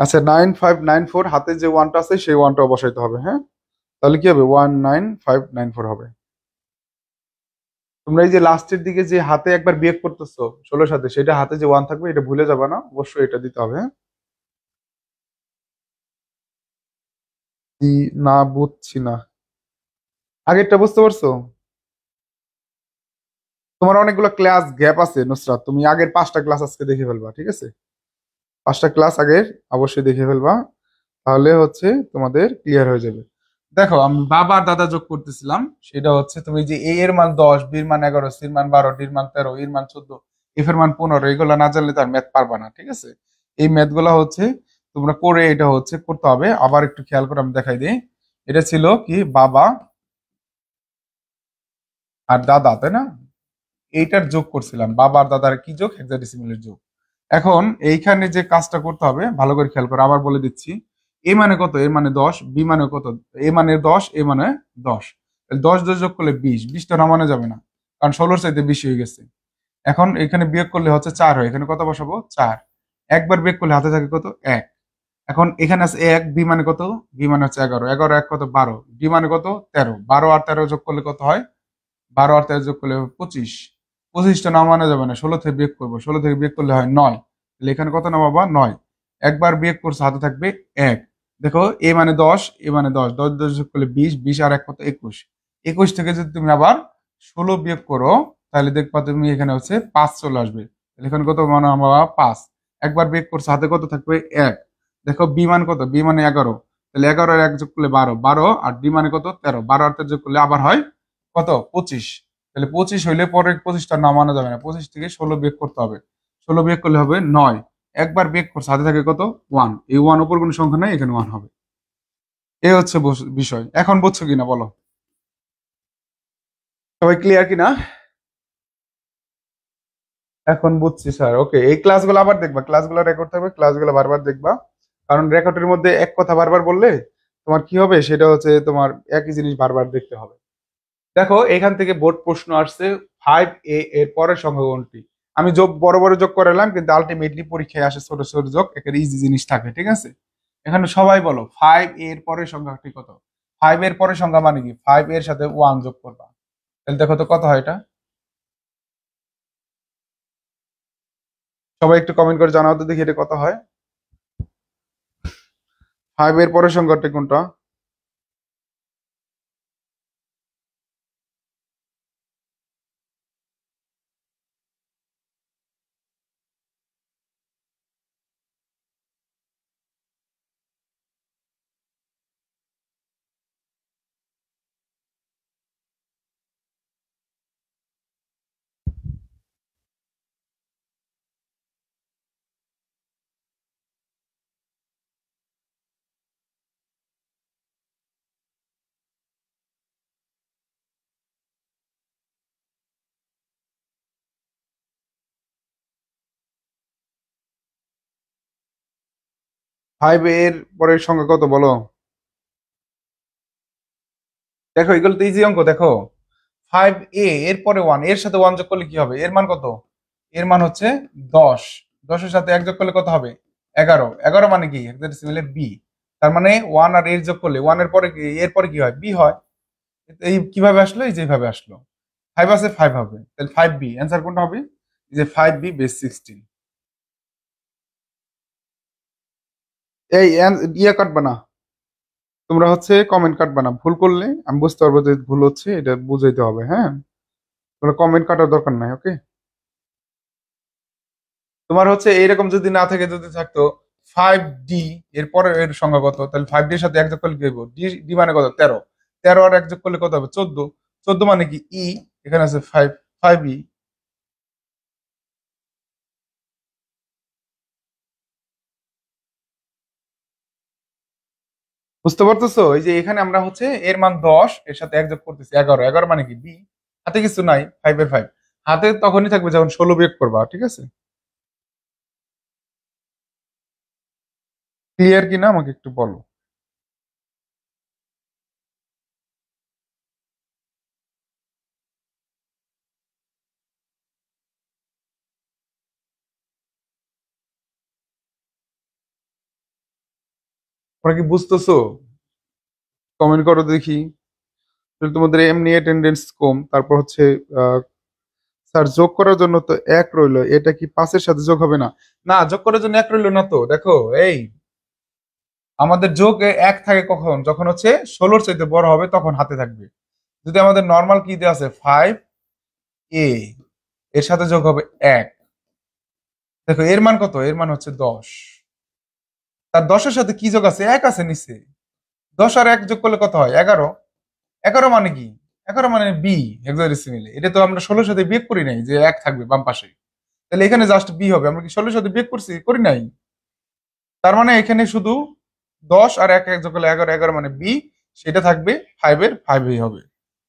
A: আচ্ছা 9594 হাতে যে ওয়ানটা আছে সেই ওয়ানটা বসাইতে হবে, হ্যাঁ? তাহলে কি হবে? 19594 হবে। তোমরা এই যে লাস্টের দিকে যে হাতে একবার বিয়োগ করতেছো 16 সাথে, সেটা হাতে যে ওয়ান থাকবে এটা ভুলে যাবে না, অবশ্যই এটা দিতে হবে, হ্যাঁ? না, বুঝছি না। আগেরটা বুঝতে পারছো? তোমার অনেকগুলো ক্লাস গ্যাপ আছে নুসরাত, তুমি আগের 5টা ক্লাস আজকে দেখে ফেলবা, ঠিক আছে? 5টা ক্লাস আগের অবশ্যই দেখে ফেলবা, তাহলে হচ্ছে তোমাদের ক্লিয়ার হয়ে যাবে। দেখো আমি বাবা আর দাদা যোগ করতেছিলাম, সেটা হচ্ছে তুমি যে এ এর মান 10, বি এর মান 11, সি এর মান 12, ডি এর মান 13, এর মান 14, এফ এর মান 15, এগুলো না জানলে তার ম্যাথ পারবা না, ঠিক আছে? এই ম্যাথ গুলা হচ্ছে তোমরা করে এটা হচ্ছে করতে হবে। আবার একটু খেয়াল করে আমি দেখাই দিই। এটা ছিল কি বাবা আর দাদা, তাই না? এইটার যোগ করছিলাম, বাবা আর দাদার কি যোগ? হেক্সাডেসিমেলের যোগ। এখন এইখানে যে কাজটা করতে হবে ভালো করে খেয়াল করো, আবার বলে দিচ্ছি। এ মানে কত? এ মানে 10, বি মানে কত? এ মানে 10, এ মানে 10। 10 10 যোগ করলে 20, 20টা নামানো যাবে না, কারণ 16-র চাইতে বেশি হয়ে গেছে। এখন এখানে বিয়োগ করলে হচ্ছে 4 হয়, এখানে কত বসাবো? 4। একবার বিয়োগ করলে হাতে থাকে কত? 1। এখন এখানে আছে 1, বি মানে কত? বি মানে হচ্ছে 11, 11 1 কত? 12, ডি মানে কত? 13, 12 আর 13 যোগ করলে কত হয়? 12 আর 13 যোগ করলে 25। 25টা নামানো যাবে না, 16 থেকে বিয়োগ করবো, 16 থেকে বিয়োগ করলে হয় 9। তাহলে এখানে কত নামাবা? 9। একবার বিয়োগ করছে, হাতে থাকবে 1। দেখো এ মানে 10, এ মানে 10, 10 10 যোগ করলে 20, 20 আর 1 কত? 21। 21 থেকে যদি তুমি আবার 16 বিয়োগ করো, তাহলে দেখবা তুমি এখানে হচ্ছে 5 চলে আসবে। তাহলে এখানে কত মানে আমরা 5। একবার বিয়োগ করছে, হাতে কত থাকবে? 1। দেখো বি মান কত? বি মানে 11। তাহলে 11 আর 1 যোগ করলে 12, 12 আর ডি মানে কত? 13, 12 আর 13 যোগ করলে আবার হয় কত? 25। তাহলে 25 হইলে পরে 25টা নামানো যাবে না, 25 থেকে 16 বিয়োগ করতে হবে। 16 বিয়োগ করলে হবে 9। একবার বিয়োগ করছে, হাতে থাকে কত? 1। এই 1 উপর কোনো সংখ্যা নাই, এখানে 1 হবে। এই হচ্ছে বিষয়। এখন বুঝছো কিনা বলো? সবাই ক্লিয়ার কিনা? এখন বুঝছি স্যার, ওকে। এই ক্লাসগুলো আবার দেখবা, ক্লাসগুলো রেকর্ড থাকবে, ক্লাসগুলো বারবার দেখবা। কারণ রেকর্ডের মধ্যে এক কথা বারবার বললে তোমার কি হবে, সেটা হচ্ছে তোমার একই জিনিস বারবার দেখতে হবে। দেখো এখান থেকে বোর্ড প্রশ্ন আসছে, 5a এর পরের সংখ্যা কোনটি? আমি যোগ বড় বড় যোগ করালাম, কিন্তু আলটিমেটলি পরীক্ষায় আসে ছোট ছোট যোগ, একটা ইজি জিনিস থাকে, ঠিক আছে? এখানে সবাই বলো 5a এর পরের সংখ্যাটি কত? 5 এর পরের সংখ্যা মানে কি? 5 এর সাথে 1 যোগ করবা, তাহলে দেখো তো কত হয় এটা। সবাই একটু কমেন্ট করে জানাও তো দেখি এটা কত হয়। 5 এর পরের সংখ্যাটি কোনটা? 5 এর পরের সংখ্যা কত বলো? দেখো এগুলো তো ইজি অঙ্ক, দেখো 5a এর পরে 1, এর সাথে 1 যোগ করলে কি হবে? এর মান কত? এর মান হচ্ছে 10। 10-এর সাথে 1 যোগ করলে কত হবে? 11। 11 মানে কি? হেক্সাডেসিমেলের বি। তার মানে 1 আর এর যোগ করলে 1 এর পরে কি, এর পরে কি হয়? বি হয়। এই কিভাবে আসলো? এই যেভাবে আসলো। 5 আছে, 5 হবে, তাহলে 5b অ্যান্সার কোনটা হবে? এই যে 5b বেস 16। এই ইয়ে কাটবা না, তোমরা হচ্ছে কমেন্ট কাটবা না, ভুল করলে আমি বুঝতে পারবো যে ভুল হচ্ছে, এটা বুঝাইতে হবে, হ্যাঁ? তোমরা কমেন্ট কাটার দরকার নাই, ওকে? তোমার হচ্ছে এইরকম যদি না থাকে, যদি থাকতো 5d এর পরে এর সংখ্যা কত, তাহলে 5d এর সাথে এক যোগ করলে কি হইব? ডি, ডি মানে কত? 13। 13 আর এক যোগ করলে কত হবে? 14। 14 মানে কি? ই। এখানে আছে 5, 5e। বুঝতে পারতেছো? এই যে এখানে আমরা হচ্ছে এর মান 10, এর সাথে এক যোগ করতেছি 11, 11 মানে কি? বি। হাতে কিছু নাই, 5 এর 5 হাতে তখনই থাকবে যখন 16 বিয়োগ করবা, ঠিক আছে? ক্লিয়ার কিনা আমাকে একটু বলো। তোমরা কি বুঝতেছো? কমেন্ট করো দেখি। তাহলে তোমাদের এমনি অ্যাটেন্ডেন্স কম, তারপর হচ্ছে স্যার যোগ করার জন্য তো এক রইলো, এটা কি 5-এর সাথে যোগ হবে না? না, যোগ করার জন্য এক রইলো না তো। দেখো এই আমাদের যোগ এক থাকে কখন, যখন হচ্ছে 16-র চাইতে বড় হবে তখন হাতে থাকবে। যদি আমাদের নর্মাল কি দেওয়া আছে 5a, এর সাথে যোগ হবে 1। দেখো এর মান কত, এর মান হচ্ছে 10। তার 10-এর সাথে কি যোগ আছে, এক আছে নিচে। 10 আর 1 যোগ করলে কত হয়, 11। 11 মানে কি, 11 মানে বি হেক্সাডেসিমেলে। এটা তো আমরা 16-র সাথে বিয়োগ করি নাই যে এক থাকবে বাম পাশে। তাহলে এখানে জাস্ট বি হবে। আমরা কি 16-এর সাথে বিয়োগ করছি, করি নাই। তার মানে এখানে শুধু 10 আর 1 যোগ করলে 11, 11 মানে বি, সেটা থাকবে 5-এর 5ই হবে।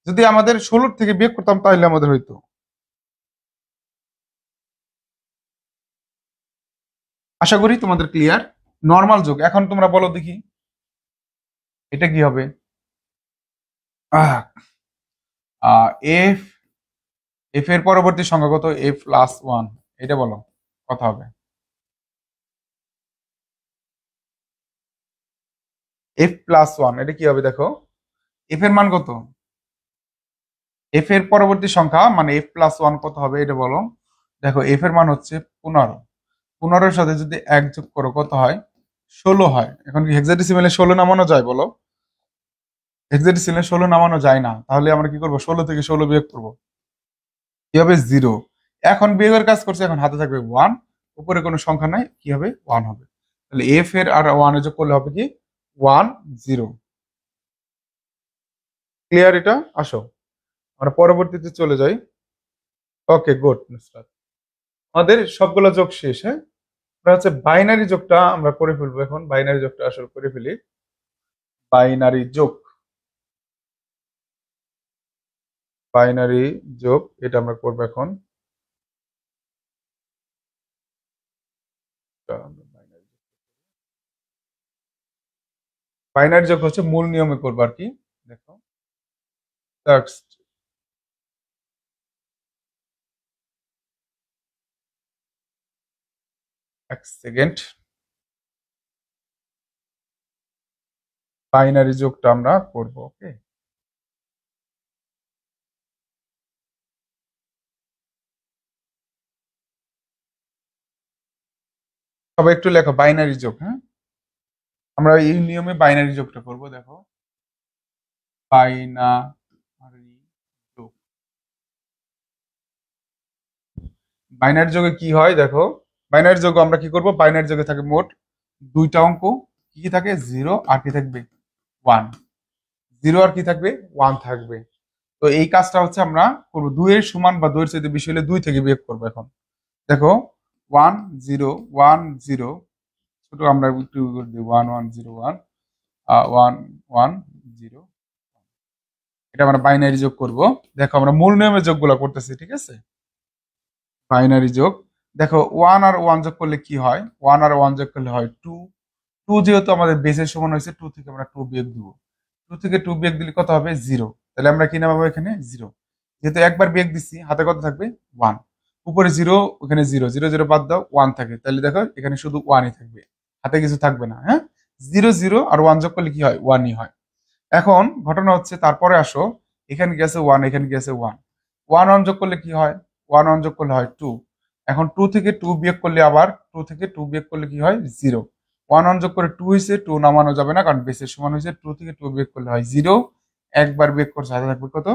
A: যদি আমাদের 16 থেকে বিয়োগ করতাম তাহলে আমাদের হইতো। আশা করি তোমাদের ক্লিয়ার। নর্মাল যোগ এখন তোমরা বলো দেখি এটা কি হবে। এফ, এফ এর পরবর্তী সংখ্যা কত, f+1, এটা বলো কত হবে। f+1 এটা কি হবে দেখো, এফ এর মান কত, এফ এর পরবর্তী সংখ্যা মানে f+1 কত হবে এটা বলো। দেখো এফ এর মান হচ্ছে 15। 15-এর সাথে যদি এক যোগ করো কত হয়, 16 হয়। এখন কি হেক্সাডেসিমেলে 16 নামানো যায় বলো? হেক্সাডেসিমেলে 16 নামানো যায় না। তাহলে আমরা কি করবো, 16 থেকে 16 বিয়োগ করবো, কি হবে 0। এখন বিয়োগের কাজ করছে, এখন হাতে থাকবে 1, উপরে কোনো সংখ্যা নাই, কি হবে 1 হবে। তাহলে এফ এর আর 1 এর যোগ করলে হবে কি 1, 0। ক্লিয়ার এটা? আসো আমরা পরবর্তীতে চলে যাই। ওকে গুড নুসরাত, আমাদের সবগুলো যোগ শেষ। হ্যাঁ, আমরা হচ্ছে বাইনারি যোগটা আমরা করে ফেলবো এখন। বাইনারি যোগটা আসলে করে ফেলি। বাইনারি যোগ, বাইনারি যোগ এটা আমরা করবো এখন। বাইনারি যোগ হচ্ছে মূল নিয়মে করবো আর কি। দেখো জাস্ট এক সেকেন্ড, বাইনারি যোগটা আমরা করব। ওকে, সবাই একটু লেখো বাইনারি যোগ। হ্যাঁ, আমরা এই নিয়মে বাইনারি যোগটা করব। দেখো বাইনারি যোগ, বাইনারি যোগে কি হয় দেখো। বাইনারি যোগ আমরা কি করব, বাইনারি যোগে থাকে মোট দুইটা অঙ্ক। কি কি থাকে, 0 আর কি থাকবে 1। 0 আর কি থাকবে 1 থাকবে। তো এই কাজটা হচ্ছে আমরা করবো 2 এর সমান বা 2 এর চাইতে বেশি হলে 2 থেকে বিয়োগ করবো। এখন দেখো 1 0 1 0, ছোট আমরা একটু করে দিই 1 1 0 1 1 1 0। এটা আমরা বাইনারি যোগ করব। দেখো আমরা মূল নিয়মের যোগগুলো করতেছি, ঠিক আছে। বাইনারি যোগ, দেখো 1 আর 1 যোগ করলে কি হয়, 1 আর 1 যোগ করলে হয় 2। 2 যেহেতু আমাদের বেসের সমান হয়েছে, 2 থেকে আমরা 2 বিয়োগ দিব। 2 থেকে 2 বিয়োগ দিলে কত হবে 0। তাহলে আমরা কি নামাবো এখানে 0। যেহেতু একবার বিয়োগ দিচ্ছি, হাতে কত থাকবে 1। উপরে 0, ওখানে 0, 0 0 বাদ দাও 1 থাকে। তাহলে দেখো এখানে শুধু 1ই থাকবে, হাতে কিছু থাকবে না। হ্যাঁ, 0 0 আর 1 যোগ করলে কি হয় 1ই হয়। এখন ঘটনা হচ্ছে তারপরে আসো, এখানে গেছে 1, এখানে গেছে 1। 1 1 যোগ করলে কি হয়, 1 1 যোগ করলে হয় 2। এখন 2 থেকে 2 বিয়োগ করলে আবার 2 থেকে 2 বিয়োগ করলে কি হয় 0। 1 1 যোগ করে 2 হয়েছে, 2 নামানো যাবে না কারণ বেসের সমান হয়েছে। 2 থেকে 2 বিয়োগ করলে হয় 0। একবার বিয়োগ করছে, হাতে থাকবে কত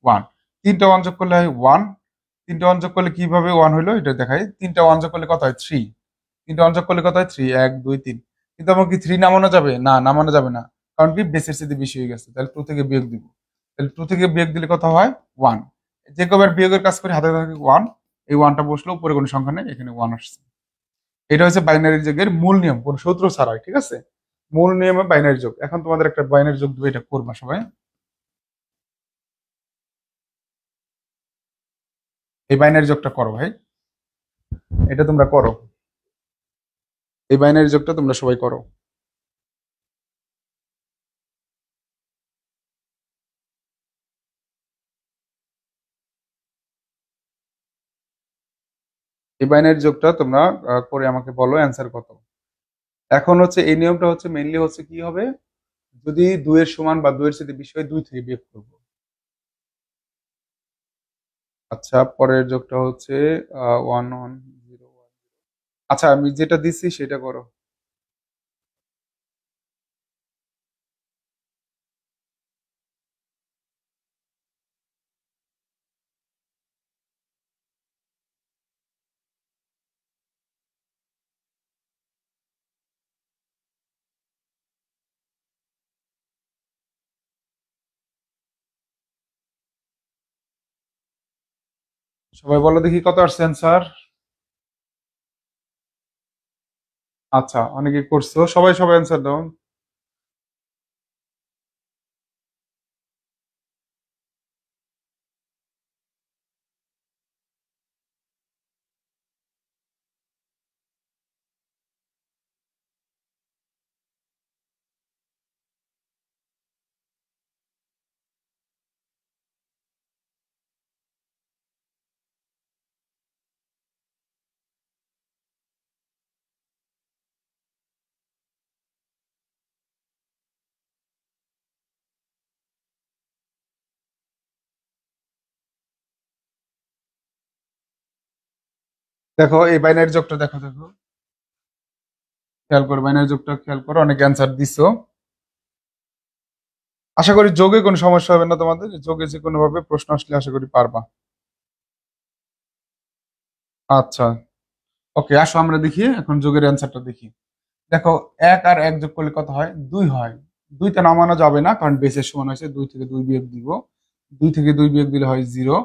A: 1। তিনটা 1 যোগ করলে হয় 1। তিনটা 1 যোগ করলে কিভাবে 1 হলো এটা দেখাই। তিনটা 1 যোগ করলে কত হয় 3। তিনটা 1 যোগ করলে কত হয় 3, 1 2 3। কিন্তু আমার কি 3 নামানো যাবে না, নামানো যাবে না, কারণ কি বেসের সাথে বেশি হয়ে গেছে। তাহলে 2 থেকে বিয়োগ দিব। তাহলে 2 থেকে বিয়োগ দিলে কত হয় 1। যে কবার বিয়োগের কাজ করে হাতে থাকে 1, এই 1টা বসলো, উপরে কোনো সংখ্যা নেই, এখানে 1 আসছে। এটা হচ্ছে বাইনারি যোগের মূল নিয়ম, কোনো সূত্র ছাড়াই, ঠিক আছে। মূল নিয়মে বাইনারি যোগ। এখন তোমাদের একটা বাইনারি যোগ দেবে, এটা করবা সবাই। এই বাইনারি যোগটা করো ভাই, এটা তোমরা করো। এই বাইনারি যোগটা তোমরা সবাই করো। এই বাইনারি যোগটা তোমরা করে আমাকে বলো অ্যান্সার কত। এখন হচ্ছে এই নিয়মটা হচ্ছে মেইনলি হচ্ছে কি হবে, যদি 2 এর সমান বা 2 এর চেয়ে বেশি হয় 2 থেকে বিয়োগ করব। আচ্ছা, পরের যোগটা হচ্ছে 1101। আচ্ছা, আমি যেটা দিচ্ছি সেটা করো। সবাই বলো দেখি কত আসছে অ্যান্সার। আচ্ছা, অনেকে করছো, সবাই সবাই অ্যান্সার দাও। দেখো এই বাইনারি যোগটা দেখো, দেখো খেয়াল করো, বাইনারি যোগটা খেয়াল করো, অনেক অ্যান্সার দিছো। আশা করি যোগে কোনো সমস্যা হবে না তোমাদের, যোগে যে কোনো ভাবে প্রশ্ন আসলে আশা করি পারবা। আচ্ছা, ওকে, আসো আমরা দেখি এখন যোগের অ্যান্সারটা দেখি। দেখো, 1 আর 1 যোগ করলে কত হয়? 2 হয়। 2টা নামানো যাবে না, কারণ বেসের সমান হয়েছে, 2 থেকে 2 বিয়োগ দিব। 2 থেকে 2 বিয়োগ দিলে হয় 0।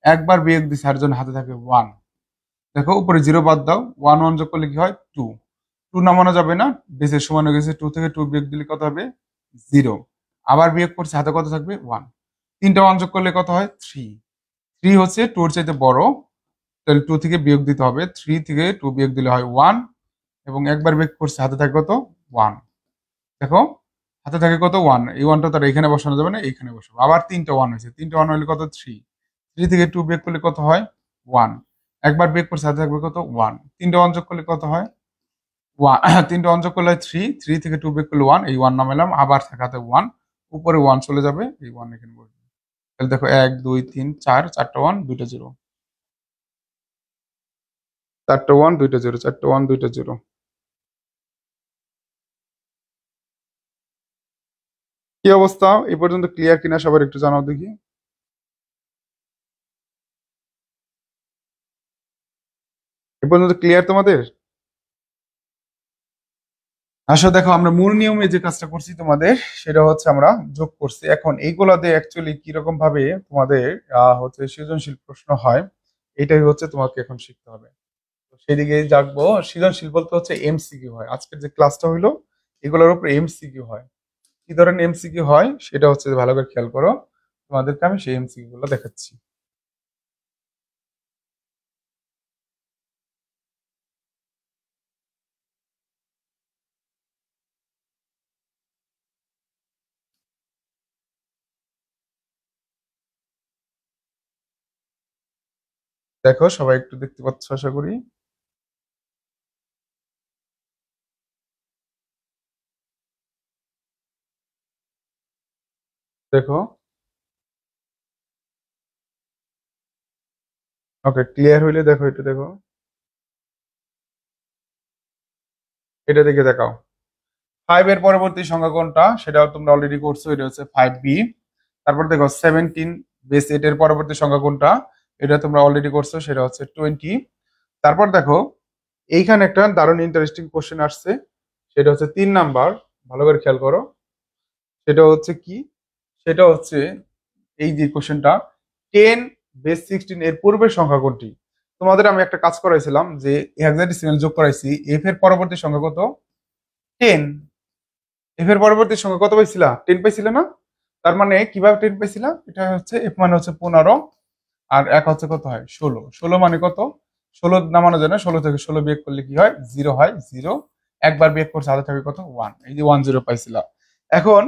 A: একবার বিয়োগ দিচ্ছে, আর জন্য হাতে থাকে 1। দেখো উপরে 0 বাদ দাও, 1 1 যোগ করলে কি হয়? 2। 2 নামানো যাবে না, বেসের সমান হয়ে গেছে, 2 থেকে 2 বিয়োগ দিলে কত হবে? 0। আবার বিয়োগ করছে, হাতে কত থাকবে? 1। 3টা 1 যোগ করলে কত হয়? 3। 3 হচ্ছে 2 এর চাইতে বড়, তাহলে 2 থেকে বিয়োগ দিতে হবে। 3 থেকে 2 বিয়োগ দিলে হয় 1, এবং একবার বিয়োগ করছে, হাতে থাকে কত? 1। দেখো, হাতে থাকে কত? 1। এই 1টা তার এখানে বসানো যাবে না, এইখানে বসাবো। আবার 3টা 1 হয়েছে, 3টা 1 হলে কত? 3। 3 থেকে 2 বিয়োগ করলে কত হয়? 1। একবার বিয়োগ করছে, হাতে থাকবে কত? 1। 3টা 1 যোগ করলে কত হয়? 1। 3টা 1 যোগ করলে হয় 3। 3 থেকে 2 বিয়োগ করলে 1, এই 1 নামাইলাম, আবার থাকে হাতে 1। উপরে 1 চলে যাবে, এই 1 এখানে বসবে। তাহলে দেখো 1 2 3 4, 4টা 1 2টা 0। 4টা 1 2টা 0, 4টা 1 2টা 0। কি অবস্থা? এ পর্যন্ত ক্লিয়ার কিনা সবার একটু জানাও দেখি। এ পর্যন্ত ক্লিয়ার তোমাদের? আসলে দেখো, আমরা মূল নিয়মে যে কাজটা করছি তোমাদের, সেটা হচ্ছে আমরা যোগ করছি। এখন এইগুলাতে অ্যাকচুয়ালি কিরকম ভাবে তোমাদের হচ্ছে সৃজনশীল প্রশ্ন হয়, এটাই হচ্ছে তোমাকে এখন শিখতে হবে। তো সেদিকে যাকবো। সৃজনশীল বলতে হচ্ছে এমসিকিউ হয়, আজকের যে ক্লাসটা হইলো এগুলোর উপর এমসিকিউ হয়। কি ধরনের এমসিকিউ হয় সেটা হচ্ছে ভালো করে খেয়াল করো, তোমাদেরকে আমি সেই এমসিকিউ গুলো দেখাচ্ছি। দেখো সবাই একটু দেখতে পাচ্ছ আশা করি। দেখো, ওকে, ক্লিয়ার হইলে দেখো, এটা দেখো, এটা দেখে দেখাও। 5 এর পরবর্তী সংখ্যা কোনটা সেটাও তোমরা অলরেডি করছো, এটা হচ্ছে 5b। তারপর দেখো 17 বেস 8 এর পরবর্তী সংখ্যা কোনটা, এটা তোমরা অলরেডি করছো, সেটা হচ্ছে 20। তারপর দেখো, এইখানে একটা দারুণ ইন্টারেস্টিং কোশ্চেন আসছে, সেটা হচ্ছে 3 নাম্বার। ভালো করে খেয়াল করো, সেটা হচ্ছে কি, সেটা হচ্ছে এই যে কোশ্চেনটা, 10 বেস 16 এর পূর্বের সংখ্যা কোনটি? তোমাদের আমি একটা কাজ করাইছিলাম যে হেক্সাডেসিমাল যোগ করাইছি, এফ এর পরবর্তী সংখ্যা কত? 10। এফ এর পরবর্তী সংখ্যা কত পাইছিলা? 10 পাইছিলে না? তার মানে কিভাবে 10 পাইছিলা? এটা হচ্ছে এফ মানে হচ্ছে 15, আর এক হচ্ছে কত হয়? 16। 16 মানে কত? 16 নামানো যায় না, 16 থেকে 16 বিয়োগ করলে কি হয়? 0 হয়, 0। একবার বিয়োগ করছে, হাতে থাকে কত? 1। এই যে 10 পাইছিলা। এখন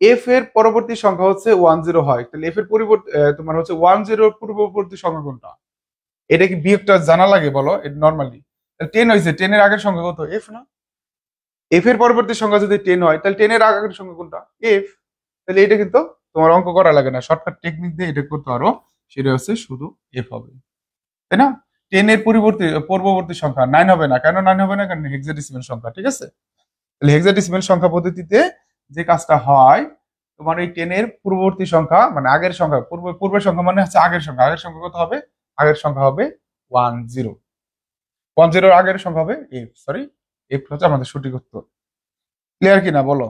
A: এফ এর পরবর্তী সংখ্যা হচ্ছে 10 হয়, তাহলে এফ এর পরিবর্তে তোমার হচ্ছে 10 পূর্ববর্তী সংখ্যা কোনটা? এটা কি বিয়োগটা জানা লাগে বলো? এটা নর্মালি 10 হয়েছে, 10 এর আগের সংখ্যা কত? এফ না? এফ এর পরবর্তী সংখ্যা যদি 10 হয় তাহলে 10 এর আগের সংখ্যা কোনটা? এফ। তাহলে এটা কিন্তু তোমার অঙ্ক করা লাগে না, শর্টকাট টেকনিক দিয়ে এটা করতে পারো। সেটা হচ্ছে শুধু এফ হবে, তাই না? 10 এর পূর্ববর্তী সংখ্যা 9 হবে না, কেন 9 হবে না? কারণ হেক্সাডেসিমাল সংখ্যা, ঠিক আছে? তাহলে হেক্সাডেসিমাল সংখ্যা পদ্ধতিতে যে কাজটা হয়, তোমার এই 10 এর পূর্ববর্তী সংখ্যা মানে আগের সংখ্যা, পূর্বের সংখ্যা মানে হচ্ছে আগের সংখ্যা, আগের সংখ্যা কত হবে? আগের সংখ্যা হবে 10। 10 এর আগের সংখ্যা হবে এফ, সরি, এফ হচ্ছে আমাদের সঠিক উত্তর। ক্লিয়ার কিনা বলো?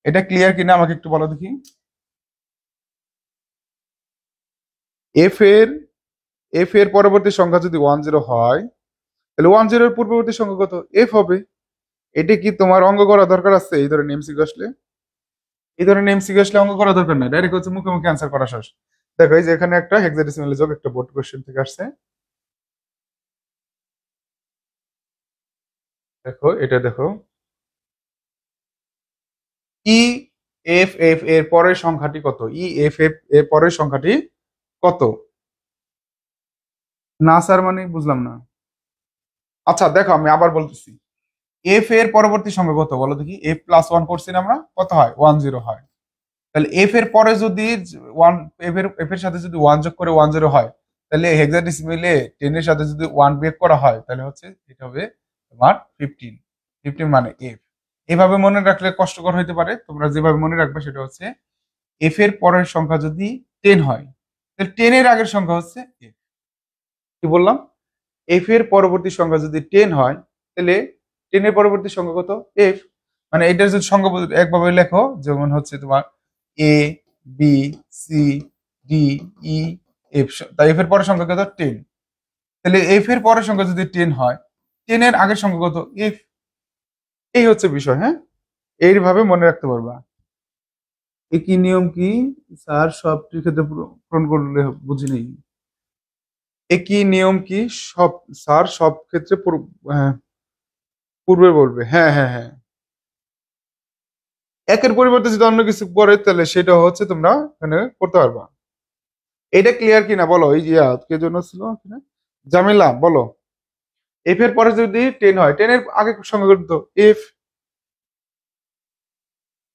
A: এটা ক্লিয়ার কিনা আমাকে একটু বলো দেখি। এফ এর এফ এর পরবর্তী সংখ্যা যদি 10 হয় তাহলে 10 এর পূর্ববর্তী সংখ্যা কত? এফ হবে। এটা কি তোমার অঙ্ক করা দরকার আছে? এই ধরনের এমসিকিউ আসলে, এই ধরনের এমসিকিউ আসলে অঙ্ক করা দরকার নাই, ডাইরেক্ট হচ্ছে মুখে মুখে অ্যান্সার করা শেষ। দেখো এই যে এখানে একটা হেক্সাডেসিমাল যোগ, একটা বোর্ড কোশ্চেন থেকে আসছে। দেখো এটা দেখো, ই এফ এফ এর পরের সংখ্যাটি কত? ই এফ এফ এর পরের সংখ্যাটি কত? না স্যার মানে বুঝলাম না। আচ্ছা দেখো আমি আবার বলতেছি, এফ এর পরবর্তী সংখ্যা কত বলো দেখি? এফ প্লাস ওয়ান করছি না আমরা, কত হয়? 10 হয়। তাহলে এফ এর পরে যদি ওয়ান, এফ এর সাথে যদি ওয়ান যোগ করে 10 হয়, তাহলে হেক্সাডেসিমেলে 10 এর সাথে যদি ওয়ান বিয়োগ করা হয় তাহলে হচ্ছে এটা হবে তোমার 15। 15 মানে এফ। এভাবে মনে রাখলে কষ্টকর হইতে পারে, তোমরা যেভাবে মনে রাখবে সেটা হচ্ছে এফ এর পরের সংখ্যা যদি 10 হয় তাহলে 10 এর আগের সংখ্যা হচ্ছে এফ। কি বললাম? এফ এর পরবর্তী সংখ্যা যদি 10 হয় তাহলে 10 এর পরবর্তী সংখ্যা কত? এফ। মানে এটার যদি সংখ্যা একভাবে লেখো, যেমন হচ্ছে তোমার A B C D E F, তাই এফ এর পরের সংখ্যা কত? 10। তাহলে এফ এর পরের সংখ্যা যদি 10 হয়, 10 এর আগের সংখ্যা কত? এফ। এই হচ্ছে বিষয়, হ্যাঁ, এইভাবে মনে রাখতে পারবা। একই নিয়ম কি স্যার সবটির ক্ষেত্রে পূরণ করলে বুঝি নেই। একই নিয়ম কি সব স্যার সব ক্ষেত্রে হ্যাঁ, পূর্বে বলবে, হ্যাঁ হ্যাঁ হ্যাঁ। একের পরিবর্তে যদি অন্য কিছু পড়ে তাহলে সেটা হচ্ছে তোমরা এখানে করতে পারবা। এটা ক্লিয়ার কিনা বলো? এই যে কে জন্য ছিল এখানে? জামিলা বলো। এফ এর পরে যদি 10 হয়, 10 এর আগে সংখ্যা কত? এফ।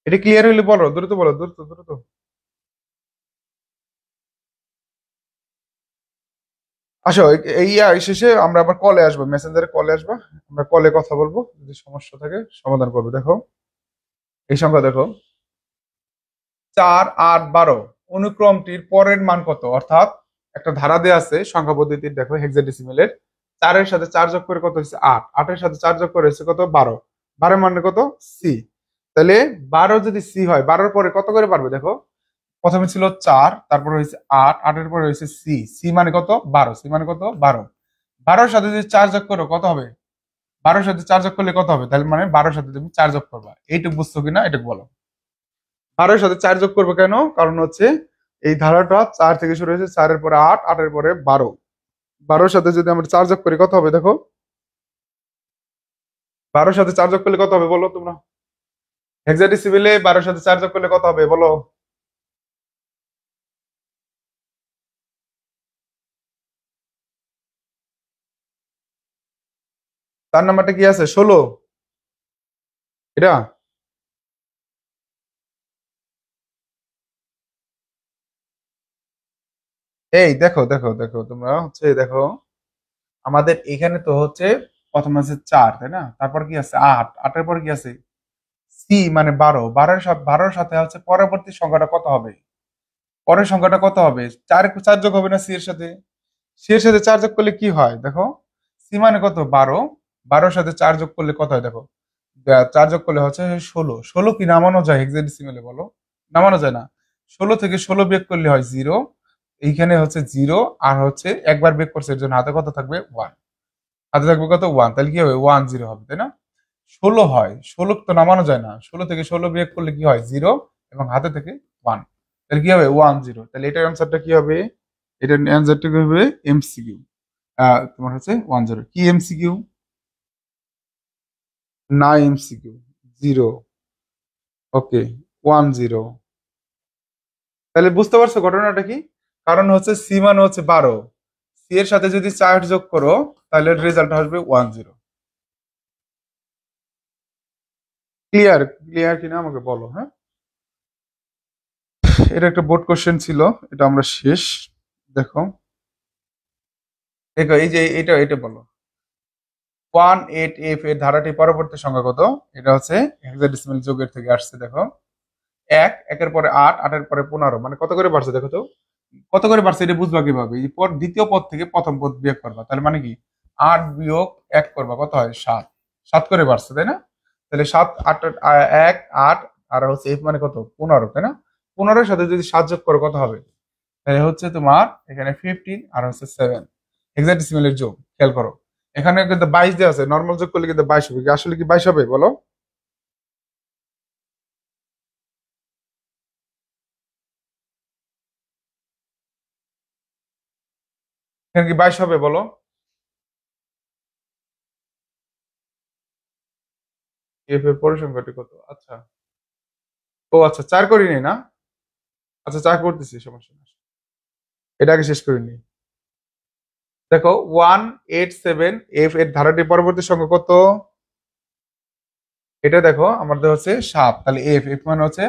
A: এটা ক্লিয়ার হইলে বলো, দ্রুত বলো, দ্রুত দ্রুত। আসো এই শেষে আমরা আবার কলে আসবো, মেসেঞ্জারে কলে আসবো, আমরা কলে কথা বলবো, যদি সমস্যা থাকে সমাধান করবো। দেখো এই সংখ্যা দেখো, 4 8 12 অনুক্রমটির পরের মান কত? অর্থাৎ একটা ধারা দেয়া আছে সংখ্যা পদ্ধতির, দেখো হেক্সাডেসিমেলের, 4 এর সাথে 4 যোগ করে কত হচ্ছে? 8, 8 এর সাথে 4 যোগ করে হচ্ছে কত? 12, 12 মানে কত? সি। তাহলে 12 যদি সি হয়, 12 এর পরে কত করে পারবে? দেখো প্রথমে ছিল 4, তারপরে হয়েছে 8, 8 এর পরে হয়েছে সি, সি মানে কত? 12, সি মানে কত? 12। 12 এর সাথে যদি 4 যোগ করো কত হবে? 12 এর সাথে 4 যোগ করলে কত হবে? তাহলে মানে 12 এর সাথে তুমি 4 যোগ করবা। এইটুকু বুঝছো কিনা এটা বলো। 12 এর সাথে 4 যোগ করবো কেন? কারণ হচ্ছে এই ধারাটা 4 থেকে শুরু হয়েছে, 4 এর পরে 8, 8 এর পরে 12, 12 এর সাথে যদি আমরা 4 যোগ করি কত হবে? দেখো 12 এর সাথে 4 যোগ করলে কত হবে বলো তোমরা? হেক্সাডেসিমেলে 12 এর সাথে 4 যোগ করলে কত হবে বলো? তার নাম্বারটা কি আছে? 16 এটা। এই দেখো দেখো দেখো তোমরা হচ্ছে দেখো, আমাদের এখানে তো হচ্ছে প্রথম আছে 4, তাই না? তারপর কি আছে? 8, 8 এর পর কি আছে? সি মানে 12, 12 এর সাথে হচ্ছে পরবর্তী সংখ্যাটা কত হবে? পরের সংখ্যাটা কত হবে? 4 4 যোগ হবে না সি এর সাথে? সি এর সাথে 4 যোগ করলে কি হয় দেখো? সি মানে কত? 12, 12 এর সাথে 4 যোগ করলে কত হয় দেখো? 4 যোগ করলে হচ্ছে 16, 16 কি নামানো যায় হেক্সাডেসিমেলে বলো? নামানো যায় না। 16 থেকে 16 বিয়োগ করলে হয় 0, এইখানে হচ্ছে 0, আর হচ্ছে একবার বিয়োগ করছে এর জন্য হাতে কত থাকবে? 1, হাতে থাকবে কত? 1, তাহলে কি হবে? 10 হবে, তাই না? 16 হয়, 16 তো নামানো যায় না, 16 থেকে 16 বিয়োগ করলে কি হয়? 0, এবং হাতে থেকে 1, তাহলে কি হবে? 10। তাহলে এটার অ্যান্সারটা কি হবে? এটার অ্যান্সারটা কি হবে? এমসিকিউ। তোমার হচ্ছে 10 কি এমসিকিউ? না এমসিকিউ, 0। ওকে, 10। তাহলে বুঝতে পারছো ঘটনাটা কি? কারণ হচ্ছে সি মানে হচ্ছে 12, সি এর সাথে যদি 4 যোগ করো তাহলে রেজাল্ট আসবে 10। ক্লিয়ার ক্লিয়ার কিনা আমাকে বলো, হ্যাঁ। এটা একটা বোর্ড কোশ্চেন ছিল, এটা আমরা শেষ। দেখো, দেখো এই যে এটা এটা বলো, 18F এর ধারাটি পরবর্তী সংখ্যা কত? এটা হচ্ছে হেক্সাডেসিমাল যুগের থেকে আসছে। দেখো, একের পরে 8, 8-এর পরে 15, মানে কত করে বাড়ছে দেখো তো। কত করে বাড়ছে এটা বুঝবা কিভাবে? এই পর দ্বিতীয় পদ থেকে প্রথম পদ বিয়োগ করবা, তাহলে মানে কি 8 বিয়োগ 1 করবা, কত হয়? 7। 7 করে বাড়ছে, তাই না? তাহলে 7, 8, 1, 8 আর হচ্ছে F মানে কত? 15, তাই না? 15-এর সাথে যদি 7 যোগ করো কত হবে? তাহলে হচ্ছে তোমার এখানে 15 আর হচ্ছে 7, হেক্সাডেসিমালের যোগ। খেয়াল করো, এখানে কিন্তু 22 দেওয়া আছে, নর্মাল যোগ করলে কিন্তু 22 হবে। আসলে কি 22 হবে বলো? এখানে কি 22 হবে বলো? এফ এর পরিসংখ্যাটি কত? আচ্ছা, ও আচ্ছা, 4 করিনি না? আচ্ছা, 4 করতেছি, সমস্যা না। এটা আগে শেষ করিনি। দেখো, 187 এফ এর ধারাটির পরবর্তী সংখ্যা কত? এটা দেখো আমাদের হচ্ছে 7, তাহলে এফ এফ মানে হচ্ছে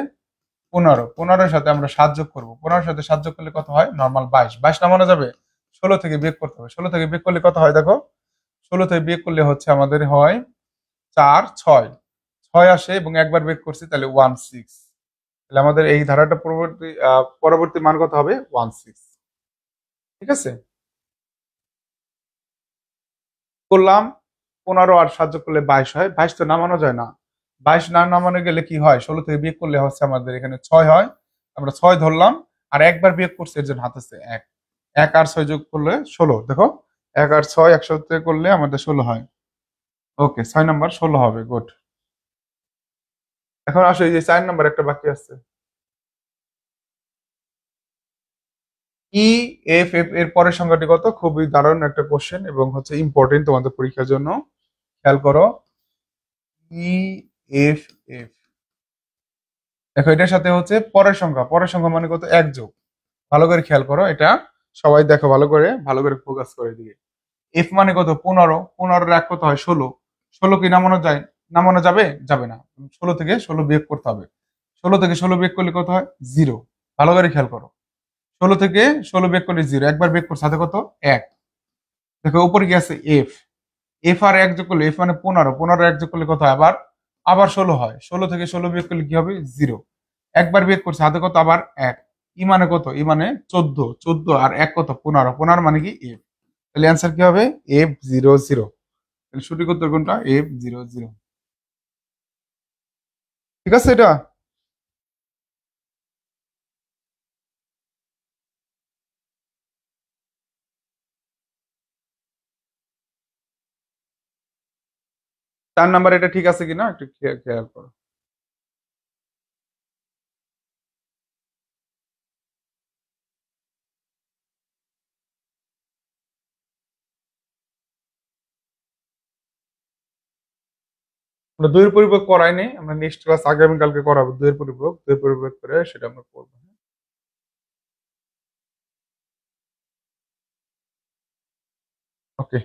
A: 15। 15-এর সাথে আমরা 7 যোগ করবো, 15-এর সাথে 7 যোগ করলে কত হয়? নর্মাল 22। 22 নামানো যাবে? 16 থেকে বিয়োগ করতে হবে। 16 থেকে বিয়োগ করলে কত হয় দেখো? 16 থেকে বিয়োগ করলে হচ্ছে আমাদের হয় 4, 6, 6 আসে এবং একবার বিয়োগ করছি, তাহলে 16। তাহলে আমাদের এই ধারাটা পরবর্তী পরবর্তী মান কত হবে? 16। ঠিক আছে, করলাম। 15 আর 7 যোগ করলে 22 হয়। 22 তো নামানো যায় না। 22 না নামানো গেলে কি হয়? 16 থেকে বিয়োগ করলে হচ্ছে আমাদের এখানে 6 হয়। আমরা 6 ধরলাম, আর একবার বিয়োগ করছি, এর জন্য হাত আছে 1। 1 আর 6 যোগ করলে 16। দেখো, 1 আর 6 একসাথে করলে আমাদের 16 হয়। ওকে, 6 নাম্বার 16 হবে। গুড। এখন আসো, এই যে 4 নাম্বার একটা বাকি আছে। ই এফ এফ এর পরের সংখ্যাটি কত? খুবই দারুণ একটা কোশ্চেন এবং হচ্ছে ইম্পর্টেন্ট তোমাদের পরীক্ষার জন্য। খেয়াল করো, ই এফ এফ, দেখো এটার সাথে হচ্ছে পরের সংখ্যা। পরের সংখ্যা মানে কত? 1 যোগ। ভালো করে খেয়াল করো এটা, সবাই দেখো ভালো করে, ভালো করে ফোকাস করে দিকে। এফ মানে কত? 15। 15-এর 1 কত হয়? 16। 16 কি নামানো যায়? নামানো যাবে? যাবে না। 16 থেকে 16 বিয়োগ করতে হবে। 16 থেকে 16 বিয়োগ করলে কত হয়? 0। ভালো করে খেয়াল করো, 16 থেকে 16 বিয়োগ করলে 0। একবার বিয়োগ করছে, সাথে কত? 1। দেখো উপরে কি আছে? এফ। এফ আর 1 যোগ করলে, এফ মানে 15, 15 1 যোগ করলে কত হয়? আবার আবার 16 হয়। 16 থেকে 16 বিয়োগ করলে কি হবে? 0। একবার বিয়োগ করছে, হাতে কত? আবার 1। ই মানে কত? ই মানে 14। 14 আর 1 কত? 15। 15 মানে কি? এফ। তাহলে অ্যান্সার কি হবে? F00। তাহলে সঠিক উত্তর কোনটা? F00। ঠিক আছে এটা? 4 নাম্বার এটা ঠিক আছে কিনা একটু খেয়াল করো। আমরা দুইয়ের পরিপ্রেক্ষক করাই নেই, আমরা নেক্সট ক্লাস আগামীকালকে করাবো দুইয়ের পরিপ্রেক্ষক। দুইয়ের পরিপ্রেক্ষক করে সেটা আমরা করবো। ওকে,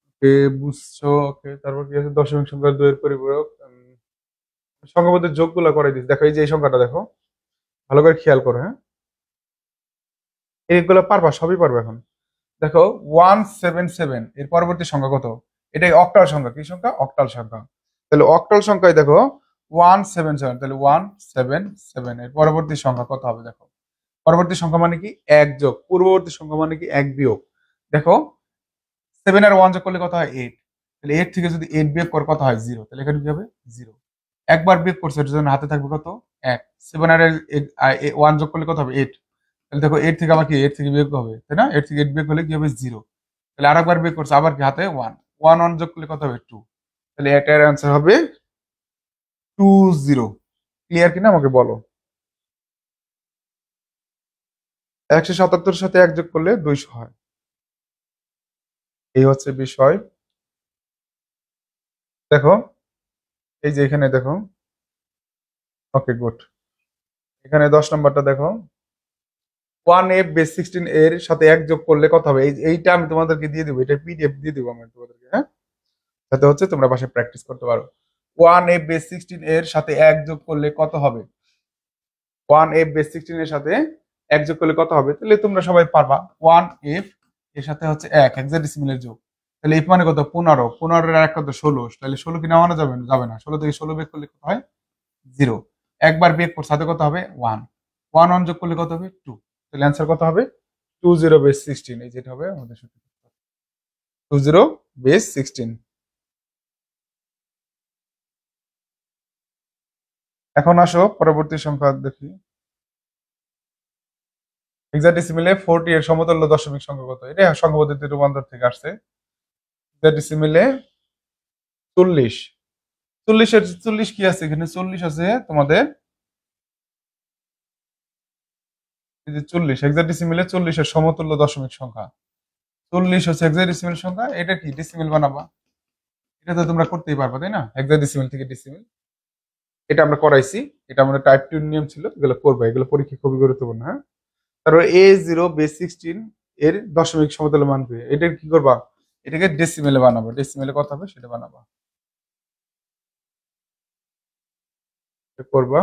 A: ওকে, বুঝছো? ওকে, তারপর কি আছে? দশমিক সংখ্যার দুইয়ের পরিপূরক। সংখ্যাপদের যোগগুলা করে দিচ্ছি। দেখো এই যে এই সংখ্যাটা দেখো, ভালো করে খেয়াল করো, হ্যাঁ। এইগুলো পারবা, সবই পারবে এখন। দেখো, 177 এর পরবর্তী সংখ্যা কত? এটাই অক্টাল সংখ্যা। কি সংখ্যা? অক্টাল সংখ্যা। তাহলে অক্টাল সংখ্যায় দেখো 177, তাহলে 177 এর পরবর্তী সংখ্যা কত হবে? দেখো, পরবর্তী সংখ্যা মানে কি? 1 যোগ। পূর্ববর্তী সংখ্যা মানে কি? 1 বিয়োগ। দেখো, 7 আর 1 যোগ করলে কত হয়? 8। তাহলে 8 থেকে যদি 8 বিয়োগ করে কত হয়? 0। তাহলে এখানে কি হবে? 0। একবার বিয়োগ করছে, এটার জন্য হাতে থাকবে কত? 1। 7 আর 1 যোগ করলে কত হবে? 8। তাহলে দেখো 8 থেকে আবার কি? 8 থেকে বিয়োগ হবে, তাই না? 8 থেকে 8 বিয়োগ হলে কি হবে? 0। তাহলে আরেকবার বিয়োগ করছে, আবার কি? হাতে 1। 1 1 যোগ করলে কত হবে? 2। তাহলে এটার অ্যান্সার হবে 20। ক্লিয়ার কিনা আমাকে বলো? 177-এর সাথে 1 যোগ করলে 200 হয়। এই হচ্ছে বিষয়। দেখো, এই যে এখানে দেখো। ওকে, গুড। এখানে 10 নম্বরটা দেখো, 1F/16 এর সাথে 1 যোগ করলে কত হবে? এইটা আমি তোমাদেরকে দিয়ে দিব, এটা পিডিএফ দিয়ে দিব আমি তোমাদেরকে, হ্যাঁ। যাতে হচ্ছে তোমরা বাসায় প্র্যাকটিস করতে পারো। 1f বেস 16 এর সাথে 1 যোগ করলে কত হবে? 1f বেস 16 এর সাথে 1 যোগ করলে কত হবে? তাহলে তোমরা সবাই পারবা। 1f এর সাথে হচ্ছে 1 হেক্সাডেসিমেলের যোগ। তাহলে f মানে কত? 15। 15 এর 1 কত? 16। তাহলে 16 কি নামানো যাবে? যাবে না। 16 থেকে 16 বিয়োগ করলে কত হয়? 0। একবার বিয়োগ করলে সাথে কত হবে? 1। 1 1 যোগ করলে কত হবে? 2। তাহলে অ্যান্সার কত হবে? 20 বেস 16। এই যেটা হবে আমাদের সূত্র। 20 বেস 16। এখন আসো পরবর্তী সংখ্যা দেখি। হেক্সাডেসিমেলে 40 এর সমতুল্য দশমিক সংখ্যা কত? এটা সংখ্যা পদ্ধতির রূপান্তর থেকে আসছে। হেক্সাডেসিমেলে 40। 40 কি আছে এখানে? 40 আছে তোমাদের এই যে 40 হেক্সাডেসিমেলে 40 এর সমতুল্য দশমিক সংখ্যা। 40 হচ্ছে হেক্সাডেসিমেল সংখ্যা। এটা কি ডেসিমেল বানাবা? এটা তো তোমরা করতেই পারবা, তাই না? হেক্সাডেসিমেল থেকে ডেসিমেল। এটা আমরা করাইছি। এটা আমাদের টাইপ 2 নিয়ম ছিল। এগুলো করবে। এগুলো পরীক্ষা খুবই গুরুত্বপূর্ণ, হ্যাঁ? তারপর A0 বেস 16 এর দশমিক সমতুল্য মান পেয়ে এটা কি করবা? এটাকে ডেসিমেলে বানাবো। ডেসিমেলে কত হবে সেটা বানাবা। এটা করবা।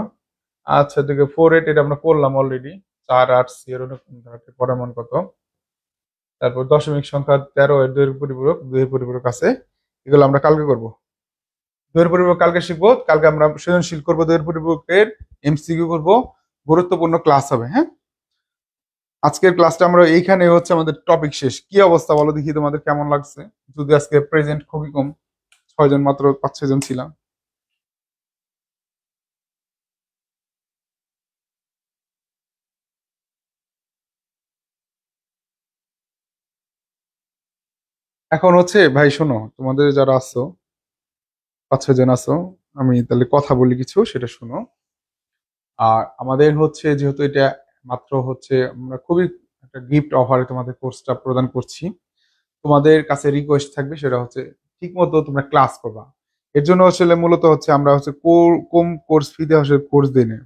A: আচ্ছা, এদিকে 48 এটা আমরা করলাম অলরেডি। 4 8 0 পরের মান কত? তারপর দশমিক সংখ্যা 13 এর দৈর্ঘ্য পরিপূরক, 2 এর পরিপূরক আছে। এগুলো আমরা কালকে করব। 2 এর পরিপূরক কালকে শিখবো। কালকে আমরা সৃজনশীল করব, 2 এর পরিপূরকের এমসিকিউ করব। গুরুত্বপূর্ণ ক্লাস হবে, হ্যাঁ? আজকের ক্লাসটা আমরা এইখানে হচ্ছে আমাদের টপিক শেষ। কি অবস্থা বলো দেখি, তোমাদের কেমন লাগছে? যদি আজকে প্রেজেন্ট খুবই কম, 6 জন মাত্র, 5 6 জন ছিলাম। এখন হচ্ছে ভাই শোনো, তোমাদের যারা আছো 5 6 জন আছো, আমি তাহলে কথা বলি কিছু, সেটা শোনো। আর আমাদের হচ্ছে যেহেতু এটা মাত্র হচ্ছে আমরা খুবই একটা গিফট অফারে তোমাদের কোর্সটা প্রদান করছি। তোমাদের কাছে রিকোয়েস্ট থাকবে, সেটা হচ্ছে ঠিক মতো তোমরা ক্লাস করবা। এর জন্য আসলে মূলত হচ্ছে আমরা হচ্ছে কম কোর্স ফি দিয়ে আসলে কোর্স দিই না।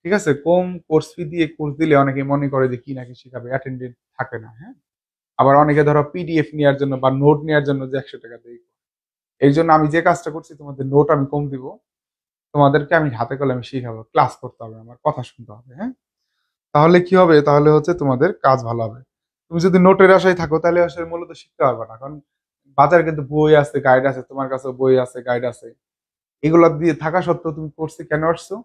A: ঠিক আছে? কম কোর্স ফি দিয়ে কোর্স দিলে অনেকে মনে করে যে কি নাকি শেখাবে, অ্যাটেন্ডেন্ট থাকে না, হ্যাঁ? আবার অনেকে ধরো পিডিএফ নেওয়ার জন্য বা নোট নেওয়ার জন্য যে 100 টাকা দেয়। এই জন্য আমি যে কাজটা করছি, তোমাদের নোট আমি কম দিব, তোমাদেরকে আমি হাতে কলমে শিখাবো। ক্লাস করতে হবে, আমার কথা শুনতে হবে, হ্যাঁ? তাহলে কি হবে? তাহলে হচ্ছে তোমাদের কাজ ভালো হবে। তুমি যদি নোটের আশায় থাকো তাহলে আসলে মূলত শিখতে পারবে না। কারণ বাজারে কিন্তু বই আছে, গাইড আছে, তোমার কাছে বই আছে, গাইড আছে। এগুলো দিয়ে থাকা সত্ত্বেও তুমি কোর্সে কেন আসছো?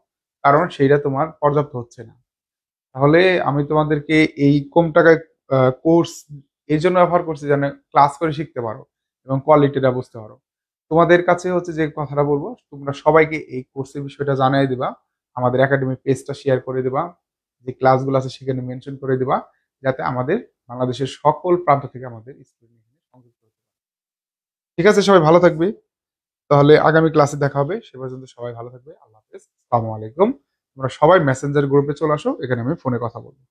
A: কারণ সেইটা তোমার পর্যাপ্ত হচ্ছে না। তাহলে আমি তোমাদেরকে এই কম টাকায় কোর্স এই জন্য অফার করছি যেন ক্লাস করে শিখতে পারো এবং কোয়ালিটিটা বুঝতে পারো। তোমাদের কাছে হচ্ছে যে কথাটা বলবো, তোমরা সবাইকে এই কোর্সের বিষয়টা জানিয়ে দিবা। আমাদের একাডেমি পেজটা শেয়ার করে দিবা। যে ক্লাসগুলো আছে সেখানে মেনশন করে দিবা, যাতে আমাদের বাংলাদেশের সকল প্রান্ত থেকে আমাদের স্টুডেন্ট এখানে সংযুক্ত হতে পারে। ঠিক আছে, সবাই ভালো থাকবে। তাহলে আগামী ক্লাসে দেখা হবে। সে পর্যন্ত সবাই ভালো থাকবে। আল্লাহ হাফেজ। আসসালামু আলাইকুম। তোমরা সবাই মেসেঞ্জার গ্রুপে চলে আসো, এখানে আমি ফোনে কথা বলবো।